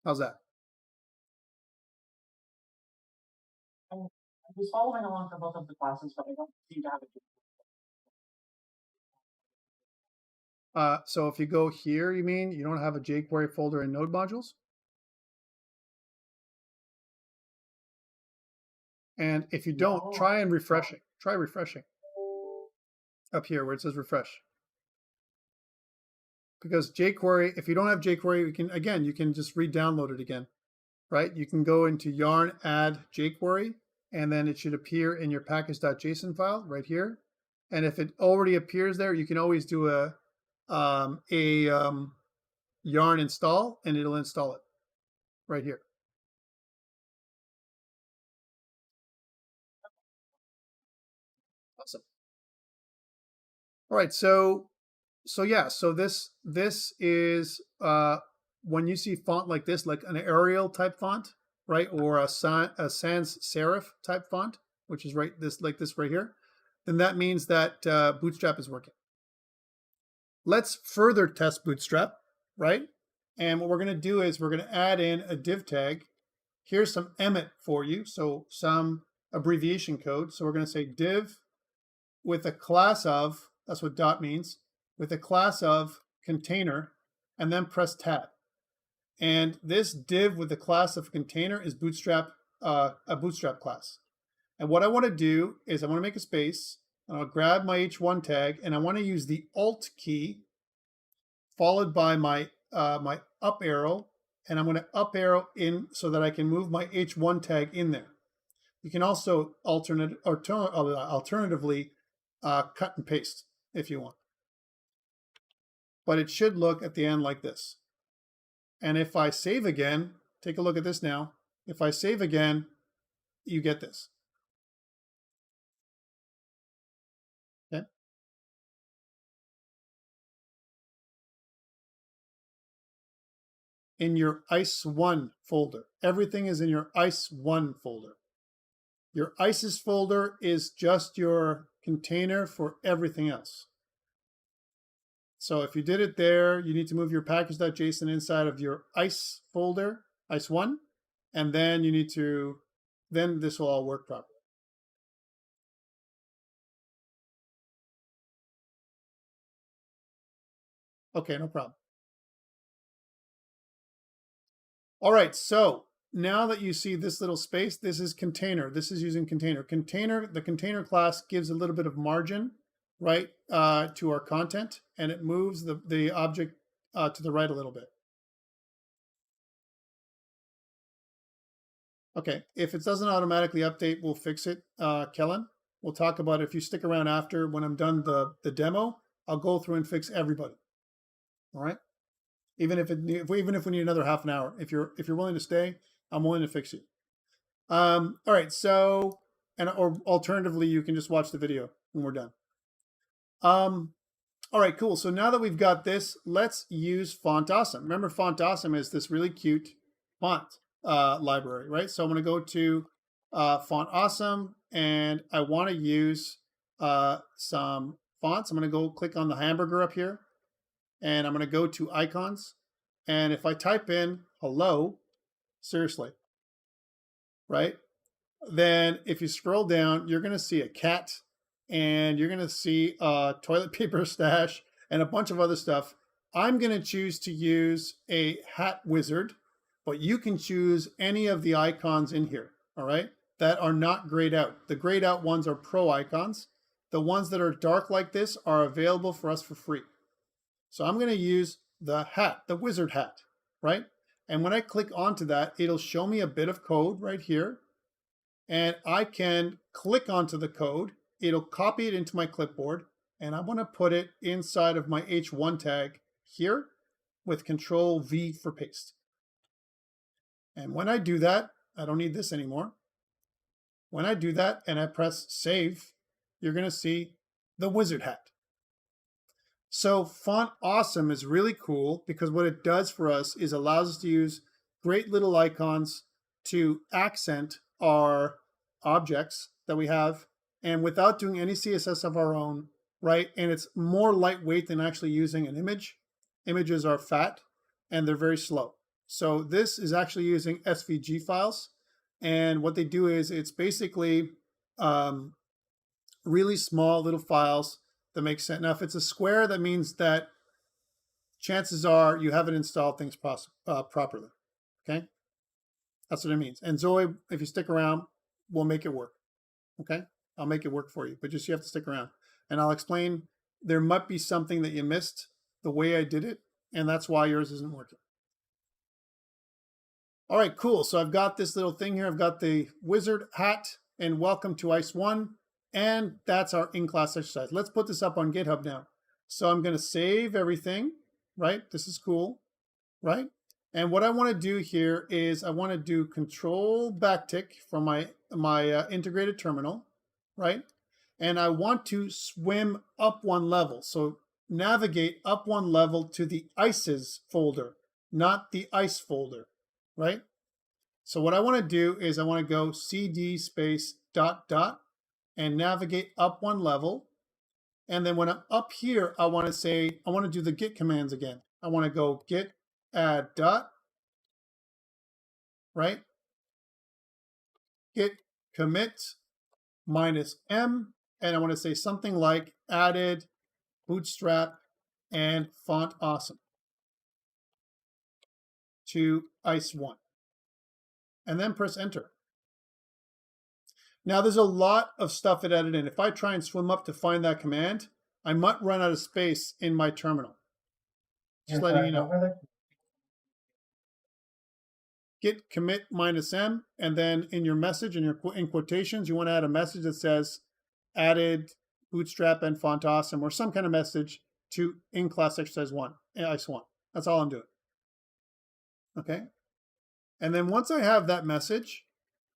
How's that? I was following along for both of the classes, but I don't seem to have a so if you go here, you mean you don't have a jQuery folder in node modules? And if you don't, try and refreshing. Try refreshing. Up here where it says refresh. Because jQuery, if you don't have jQuery, you can just re-download it again, right? You can go into yarn add jQuery, and then it should appear in your package.json file right here. And if it already appears there, you can always do a yarn install, and it'll install it right here. Awesome. All right, so this is when you see font like this, like an Arial type font, right, or a sans serif type font, which is right this right here. then that means that Bootstrap is working. Let's further test Bootstrap, right? And what we're going to do is we're going to add in a div tag. Here's some Emmet for you, so some abbreviation code. So we're going to say div with a class of, that's what dot means, with a class of container, and then press tab. And this div with the class of container is Bootstrap, a Bootstrap class. And what I want to do is I want to make a space, and I'll grab my h1 tag, and I want to use the Alt key followed by my my up arrow, and I'm going to up arrow in so that I can move my h1 tag in there. You can also alternatively cut and paste if you want. But it should look at the end like this. And if I save again, take a look at this now. If I save again, you get this. Okay. In your ICE1 folder. Everything is in your ICE1 folder. Your ICEs folder is just your container for everything else. So if you did it there, you need to move your package.json inside of your ICE folder, ICE1, and then you need to, then this will all work properly. Okay, no problem. All right, so now that you see this little space, this is container. This is using container. The container class gives a little bit of margin, right, to our content, and it moves the object to the right a little bit. Okay, if it doesn't automatically update, we'll fix it, Kellen. We'll talk about it. If you stick around after, when I'm done the demo, I'll go through and fix everybody. All right? Even if we need another half an hour. If you're willing to stay, I'm willing to fix you. All right, so, or alternatively, you can just watch the video when we're done. All right, cool. So now that we've got this, let's use Font Awesome. Remember, Font Awesome is this really cute font library, right? So I'm going to go to Font Awesome, and I want to use some fonts. I'm going to go click on the hamburger up here, and I'm going to go to icons. And if I type in hello, seriously, right? Then if you scroll down, you're going to see a cat, and you're going to see a toilet paper stash and a bunch of other stuff. I'm going to choose to use a hat wizard, but you can choose any of the icons in here, all right, that are not grayed out. The grayed out ones are pro icons. The ones that are dark like this are available for us for free. So I'm going to use the hat, the wizard hat, right? And when I click onto that, it'll show me a bit of code right here. And I can click onto the code. It'll copy it into my clipboard. And I want to put it inside of my h1 tag here with Control V for paste. And when I do that, I don't need this anymore. When I do that and I press save, you're going to see the wizard hat. So Font Awesome is really cool because what it does for us is allows us to use great little icons to accent our objects that we have, and without doing any CSS of our own, right? And it's more lightweight than actually using an image. Images are fat and they're very slow. So this is actually using SVG files. And what they do is it's basically really small little files that make sense. Now, if it's a square, that means that chances are you haven't installed things properly, okay? That's what it means. And Zoe, if you stick around, we'll make it work, okay? I'll make it work for you, but just you have to stick around. And I'll explain, there might be something that you missed the way I did it, and that's why yours isn't working. All right, cool. So I've got this little thing here. I've got the wizard hat, and welcome to ICE1. And that's our in-class exercise. Let's put this up on GitHub now. So I'm going to save everything, right? This is cool, right? And what I want to do here is I want to do Control backtick from my integrated terminal, right? And I want to swim up one level. So navigate up one level to the ICEs folder, not the ICE folder, right? So what I want to do is I want to go cd space ... and navigate up one level. And then when I'm up here, I want to do the git commands again. I want to go git add dot, right? Git commit -m, and I want to say something like added bootstrap and font awesome to ICE1, and then press enter. Now there's a lot of stuff to edit in. If I try and swim up to find that command, I might run out of space in my terminal. Just letting you know. Git commit -m, and then in your message, in quotations, you want to add a message that says added bootstrap and font awesome, or some kind of message to in class exercise 1, ICE1. That's all I'm doing. Okay. And then once I have that message,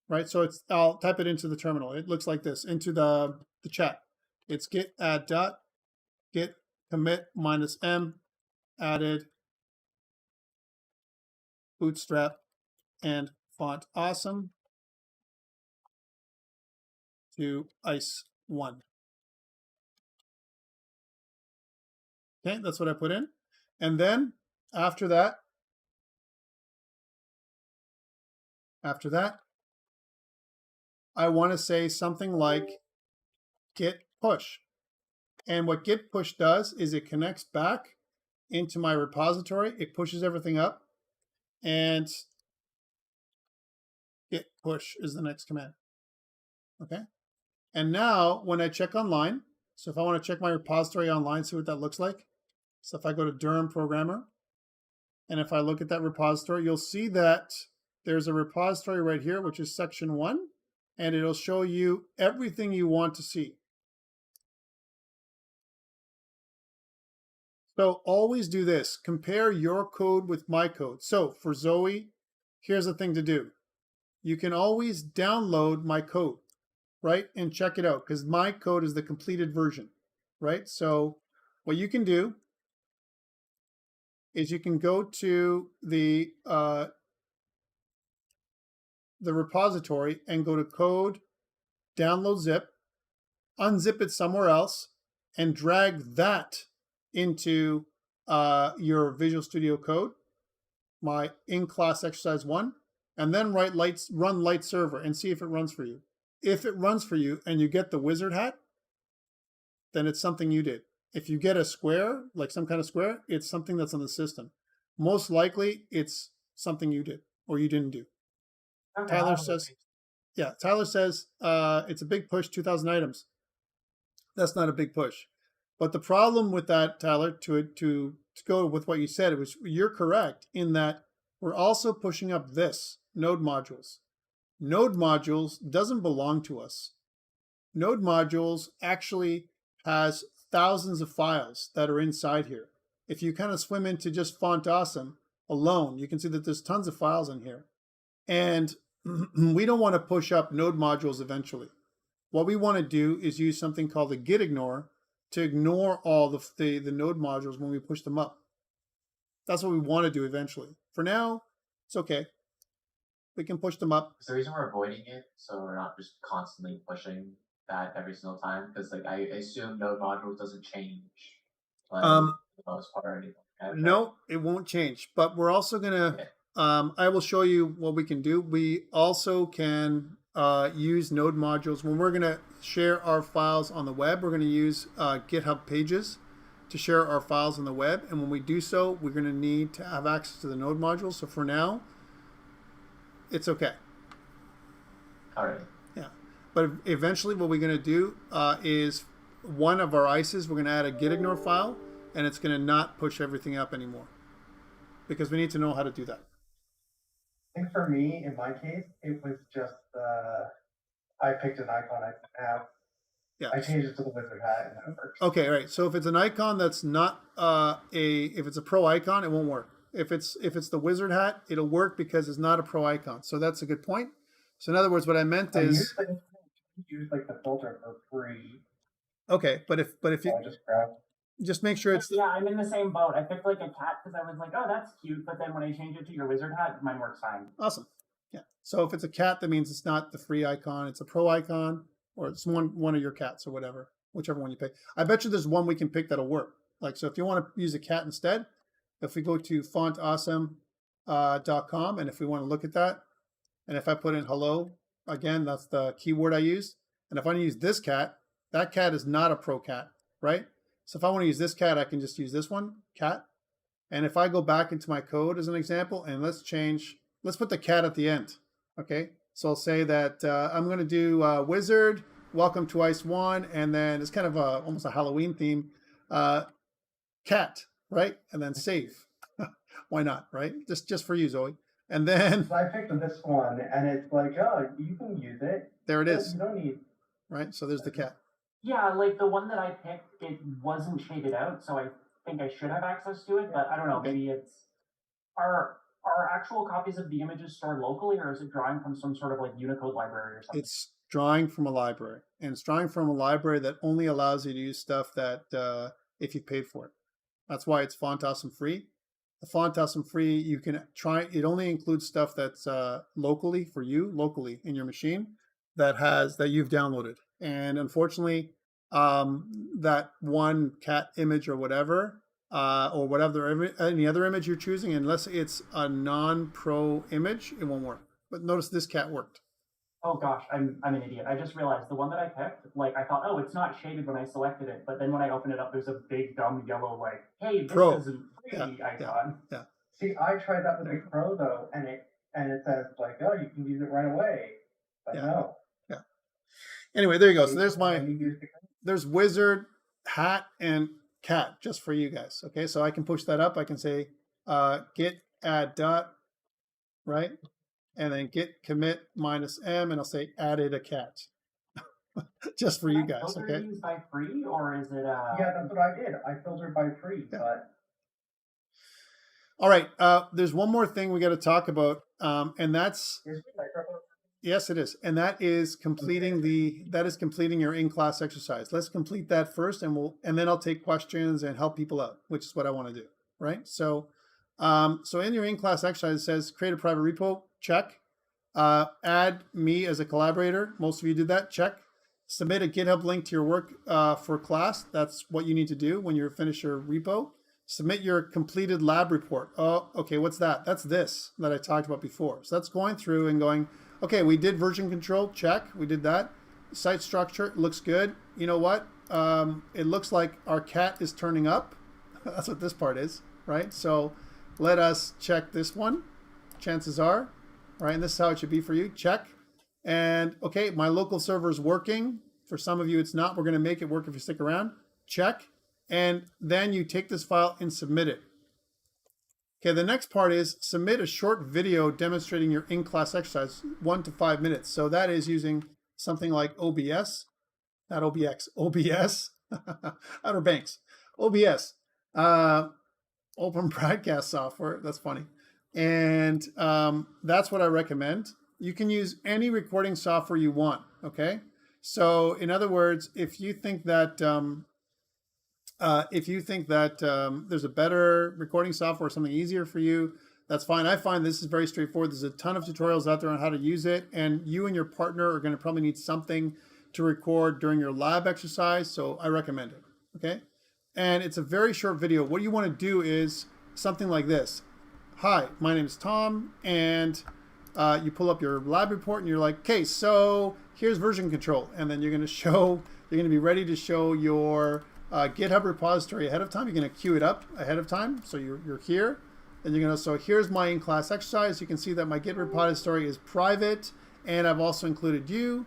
right, so I'll type it into the terminal. It looks like this, into the chat. It's git add dot, git commit -m, added bootstrap and font awesome to ICE1. Okay, that's what I put in. And then after that, I want to say something like git push. And what git push does is it connects back into my repository. It pushes everything up, and git push is the next command. Okay. And now when I check online, so if I want to check my repository online, see what that looks like. So if I go to Durham Programmer, and if I look at that repository, you'll see that there's a repository right here, which is section 1, and it'll show you everything you want to see. So always do this. Compare your code with my code. So for Zoe, here's the thing to do. You can always download my code, right? And check it out, because my code is the completed version, right? So what you can do is you can go to the repository and go to code, download zip, unzip it somewhere else, and drag that into your Visual Studio Code, my in-class exercise 1, and then run light server and see if it runs for you. If it runs for you and you get the wizard hat, then it's something you did. If you get a square, like some kind of square, it's something that's on the system. Most likely, it's something you did or you didn't do. Okay, Tyler says, yeah, Tyler says it's a big push, 2,000 items. That's not a big push. But the problem with that, Tyler, to go with what you said, it was you're correct in that we're also pushing up this, node modules. Node modules doesn't belong to us. Node modules actually has thousands of files that are inside here. If you kind of swim into just font awesome alone, you can see that there's tons of files in here. And we don't want to push up node modules eventually. What we want to do is use something called a git ignore to ignore all the node modules when we push them up. That's what we want to do eventually. For now, it's okay. We can push them up. Is the reason we're avoiding it so we're not just constantly pushing that every single time? Because like I assume node modules doesn't change like for the most part or anything. No, it won't change. But we're also gonna I will show you what we can do. We also can use node modules when we're gonna share our files on the web. We're gonna use GitHub pages to share our files on the web, and when we do so, we're gonna need to have access to the node modules. So for now, it's okay. All right. Yeah, but eventually what we're going to do is one of our ICEs, we're going to add a git ignore file, and it's going to not push everything up anymore because we need to know how to do that. I think for me, in my case, it was just I picked an icon I have. Yeah. I changed it to the wizard hat and that works. Okay, right. So if it's an icon that's not if it's a pro icon, it won't work. If it's the wizard hat, it'll work because it's not a pro icon. So that's a good point. So in other words, what I meant is use like the filter for free. Okay, but if you just make sure it's yeah, I'm in the same boat. I picked like a cat because I was like, oh, that's cute. But then when I change it to your wizard hat, mine works fine. Awesome. Yeah. So if it's a cat, that means it's not the free icon. It's a pro icon or it's one of your cats or whatever, whichever one you pick. I bet you there's one we can pick that'll work. Like, so if you want to use a cat instead, if we go to fontawesome.com, and if we want to look at that, and if I put in hello, again, that's the keyword I used. And if I use this cat, that cat is not a pro cat, right? So if I want to use this cat, I can just use this one, cat. And if I go back into my code as an example, and let's put the cat at the end, okay? So I'll say that I'm going to do wizard, welcome to Ice 1, and then it's kind of almost a Halloween theme, cat, right? And then save. Why not, right? Just for you, Zoe. And then I picked this one, and it's like, oh, you can use it. There it is. You don't need. Right. So there's the cat. Yeah, like the one that I picked, it wasn't shaded out, so I think I should have access to it. But I don't know. Maybe it's are actual copies of the images stored locally, or is it drawing from some sort of like Unicode library or something? It's drawing from a library, and it's drawing from a library that only allows you to use stuff that if you paid for it. That's why it's Font Awesome free. The Font Awesome free, you can try. It only includes stuff that's locally for you, locally in your machine, that you've downloaded. And unfortunately, that one cat image or whatever any other image you're choosing, unless it's a non-pro image, it won't work. But notice this cat worked. Oh gosh, I'm an idiot. I just realized the one that I picked, like I thought, oh, it's not shaded when I selected it, but then when I open it up, there's a big dumb yellow like, hey, this isn't free icon. Yeah. See, I tried that with the Pro though, and it says like, oh, you can use it right away. But no. Yeah. Anyway, there you go. So there's wizard, hat, and cat just for you guys. Okay, so I can push that up. I can say git add dot, right? And then git commit -m, and I'll say added a cat. Just for you guys, okay? Filter these by free, or is it? Yeah, that's what I did. I filtered by free, but. All right. There's one more thing we got to talk about, and that's yes, it is, and that is completing your in-class exercise. Let's complete that first, and then I'll take questions and help people out, which is what I want to do, right? So in your in-class exercise, it says create a private repo. Check. Add me as a collaborator. Most of you did that. Check. Submit a GitHub link to your work for class. That's what you need to do when you finish your repo. Submit your completed lab report. Oh, okay, what's that? That's this that I talked about before. So that's going through and going, okay, we did version control. Check. We did that. Site structure looks good. You know what? It looks like our cat is turning up. That's what this part is, right? So let us check this one. Chances are. Right, and this is how it should be for you. Check. And okay, my local server is working. For some of you, it's not. We're going to make it work if you stick around. Check. And then you take this file and submit it. Okay, the next part is submit a short video demonstrating your in-class exercise, 1 to 5 minutes. So that is using something like OBS, not OBX, OBS, Outer Banks, OBS, Open Broadcast Software. That's funny. And that's what I recommend. You can use any recording software you want, okay? So in other words, if you think that there's a better recording software or something easier for you, that's fine. I find this is very straightforward. There's a ton of tutorials out there on how to use it, and you and your partner are going to probably need something to record during your lab exercise, so I recommend it, okay? And it's a very short video. What you want to do is something like this. Hi, my name is Tom, and you pull up your lab report and you're like, okay, so here's version control. And then you're going to be ready to show your GitHub repository ahead of time. You're going to queue it up ahead of time. So you're here, and you're going to, so here's my in-class exercise. You can see that my Git repository is private, and I've also included you.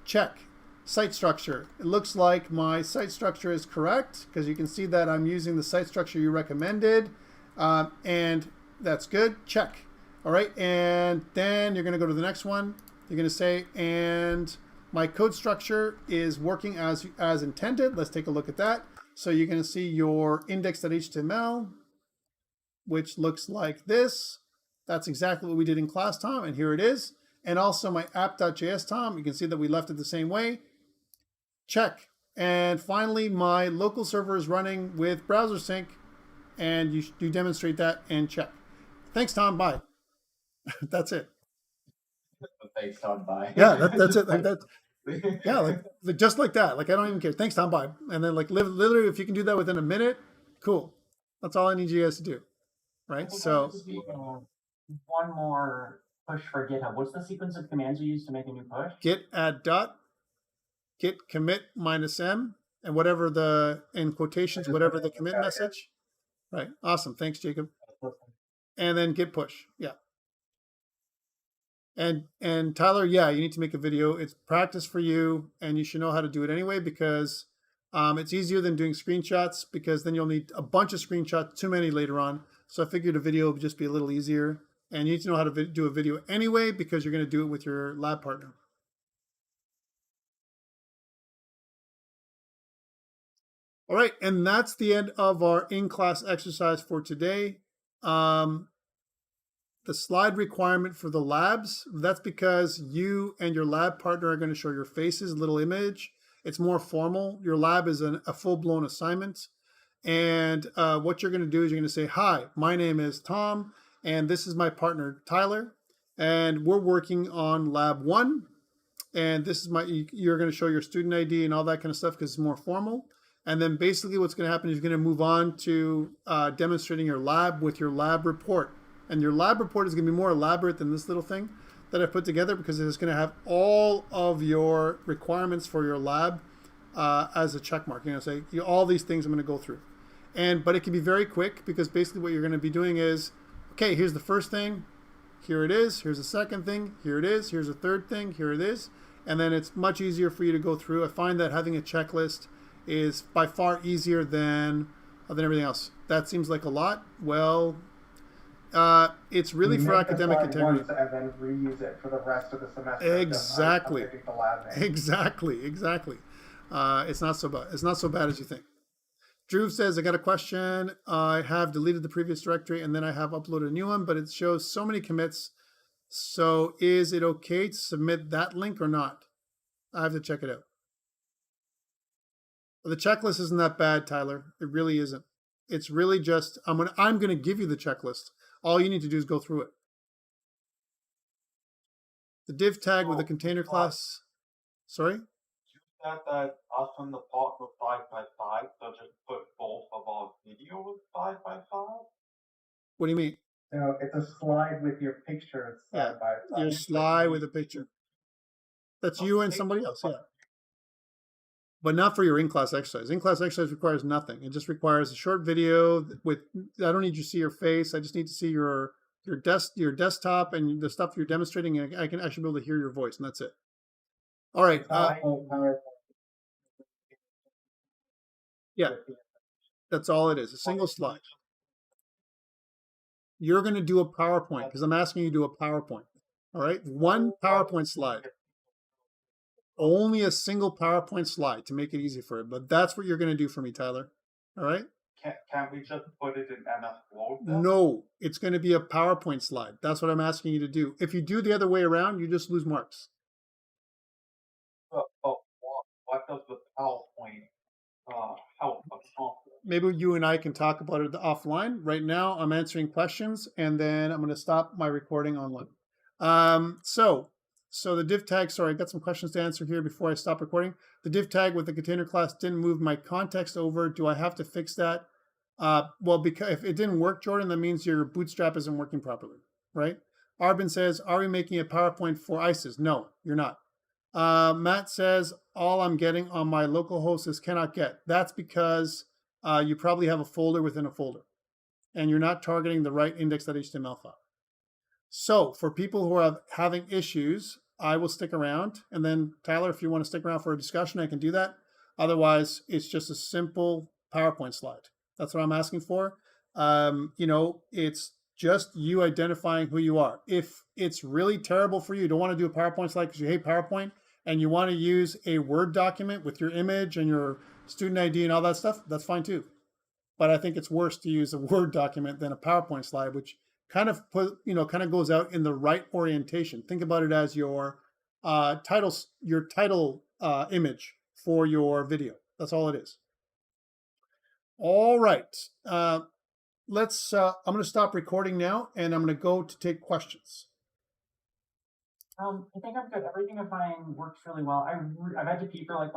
Check. Site structure. It looks like my site structure is correct because you can see that I'm using the site structure you recommended, and that's good. Check. All right. And then you're going to go to the next one. You're going to say, and my code structure is working as intended. Let's take a look at that. So you're going to see your index.html, which looks like this. That's exactly what we did in class, Tom. And here it is. And also my app.js, Tom. You can see that we left it the same way. Check. And finally, my local server is running with browser sync. And you demonstrate that and check. Thanks, Tom. Bye. That's it. Thanks, Tom. Bye. Yeah, that's it. Yeah, like just like that. Like I don't even care. Thanks, Tom. Bye. And then like literally, if you can do that within a minute, cool. That's all I need you guys to do, I right? think So just do one more push for GitHub. What's the sequence of commands you use to make a new push? git add dot, git commit -m, and whatever the in quotations, whatever the commit message. Right. Awesome. Thanks, Jacob. And then git push. Yeah. And Tyler, yeah, you need to make a video. It's practice for you, and you should know how to do it anyway because it's easier than doing screenshots because then you'll need a bunch of screenshots, too many later on. So I figured a video would just be a little easier. And you need to know how to do a video anyway because you're going to do it with your lab partner. All right, and that's the end of our in-class exercise for today. The slide requirement for the labs, that's because you and your lab partner are going to show your faces, a little image. It's more formal. Your lab is a full-blown assignment. And what you're going to do is you're going to say, hi, my name is Tom, and this is my partner, Tyler. And we're working on lab 1. And this is you're going to show your student ID and all that kind of stuff because it's more formal. And then basically what's going to happen is you're going to move on to demonstrating your lab with your lab report. And your lab report is going to be more elaborate than this little thing that I put together because it's going to have all of your requirements for your lab as a check mark. Say all these things I'm going to go through. But it can be very quick because basically what you're going to be doing is, okay, here's the first thing. Here it is. Here's the second thing. Here it is. Here's the third thing. Here it is. And then it's much easier for you to go through. I find that having a checklist is by far easier than everything else. That seems like a lot. Well, it's really for academic integrity. And then reuse it for the rest of the semester. Exactly. Exactly. It's not so bad. It's not so bad as you think. Drew says, I got a question. I have deleted the previous directory and then I have uploaded a new one, but it shows so many commits. So is it okay to submit that link or not? I have to check it out. The checklist isn't that bad, Tyler. It really isn't. It's really just, I'm going to give you the checklist. All you need to do is go through it. The div tag with the container class. Sorry? You said that us on the part with 5x5, so just put both of our video with 5x5? What do you mean? No, it's a slide with your picture. Yeah, your slide with a picture. That's you and somebody else, yeah. But not for your in-class exercise. In-class exercise requires nothing. It just requires a short video with, I don't need you to see your face. I just need to see your desktop and the stuff you're demonstrating. And I should be able to hear your voice, and that's it. All right. Yeah, that's all it is. A single slide. You're going to do a PowerPoint because I'm asking you to do a PowerPoint. All right. One PowerPoint slide. Only a single PowerPoint slide to make it easy for it. But that's what you're going to do for me, Tyler. All right? Can't we just put it in MS Word? No, it's going to be a PowerPoint slide. That's what I'm asking you to do. If you do the other way around, you just lose marks. But what does the PowerPoint help accomplish? Maybe you and I can talk about it offline. Right now, I'm answering questions, and then I'm going to stop my recording online. So the div tag, sorry, I got some questions to answer here before I stop recording. The div tag with the container class didn't move my context over. Do I have to fix that? Well, because if it didn't work, Jordan, that means your bootstrap isn't working properly, right? Arbin says, are we making a PowerPoint for ISIS? No, you're not. Matt says, all I'm getting on my local host is cannot get. That's because you probably have a folder within a folder, and you're not targeting the right index.html file. So for people who are having issues, I will stick around. And then Tyler, if you want to stick around for a discussion, I can do that. Otherwise, it's just a simple PowerPoint slide. That's what I'm asking for. It's just you identifying who you are. If it's really terrible for you, you don't want to do a PowerPoint slide because you hate PowerPoint, and you want to use a Word document with your image and your student ID and all that stuff, that's fine too. But I think it's worse to use a Word document than a PowerPoint slide, which kind of goes out in the right orientation. Think about it as your title image for your video. That's all it is. All right. I'm going to stop recording now, and I'm going to go to take questions. I think I'm good. Everything of mine works really well. I've had to pee for like the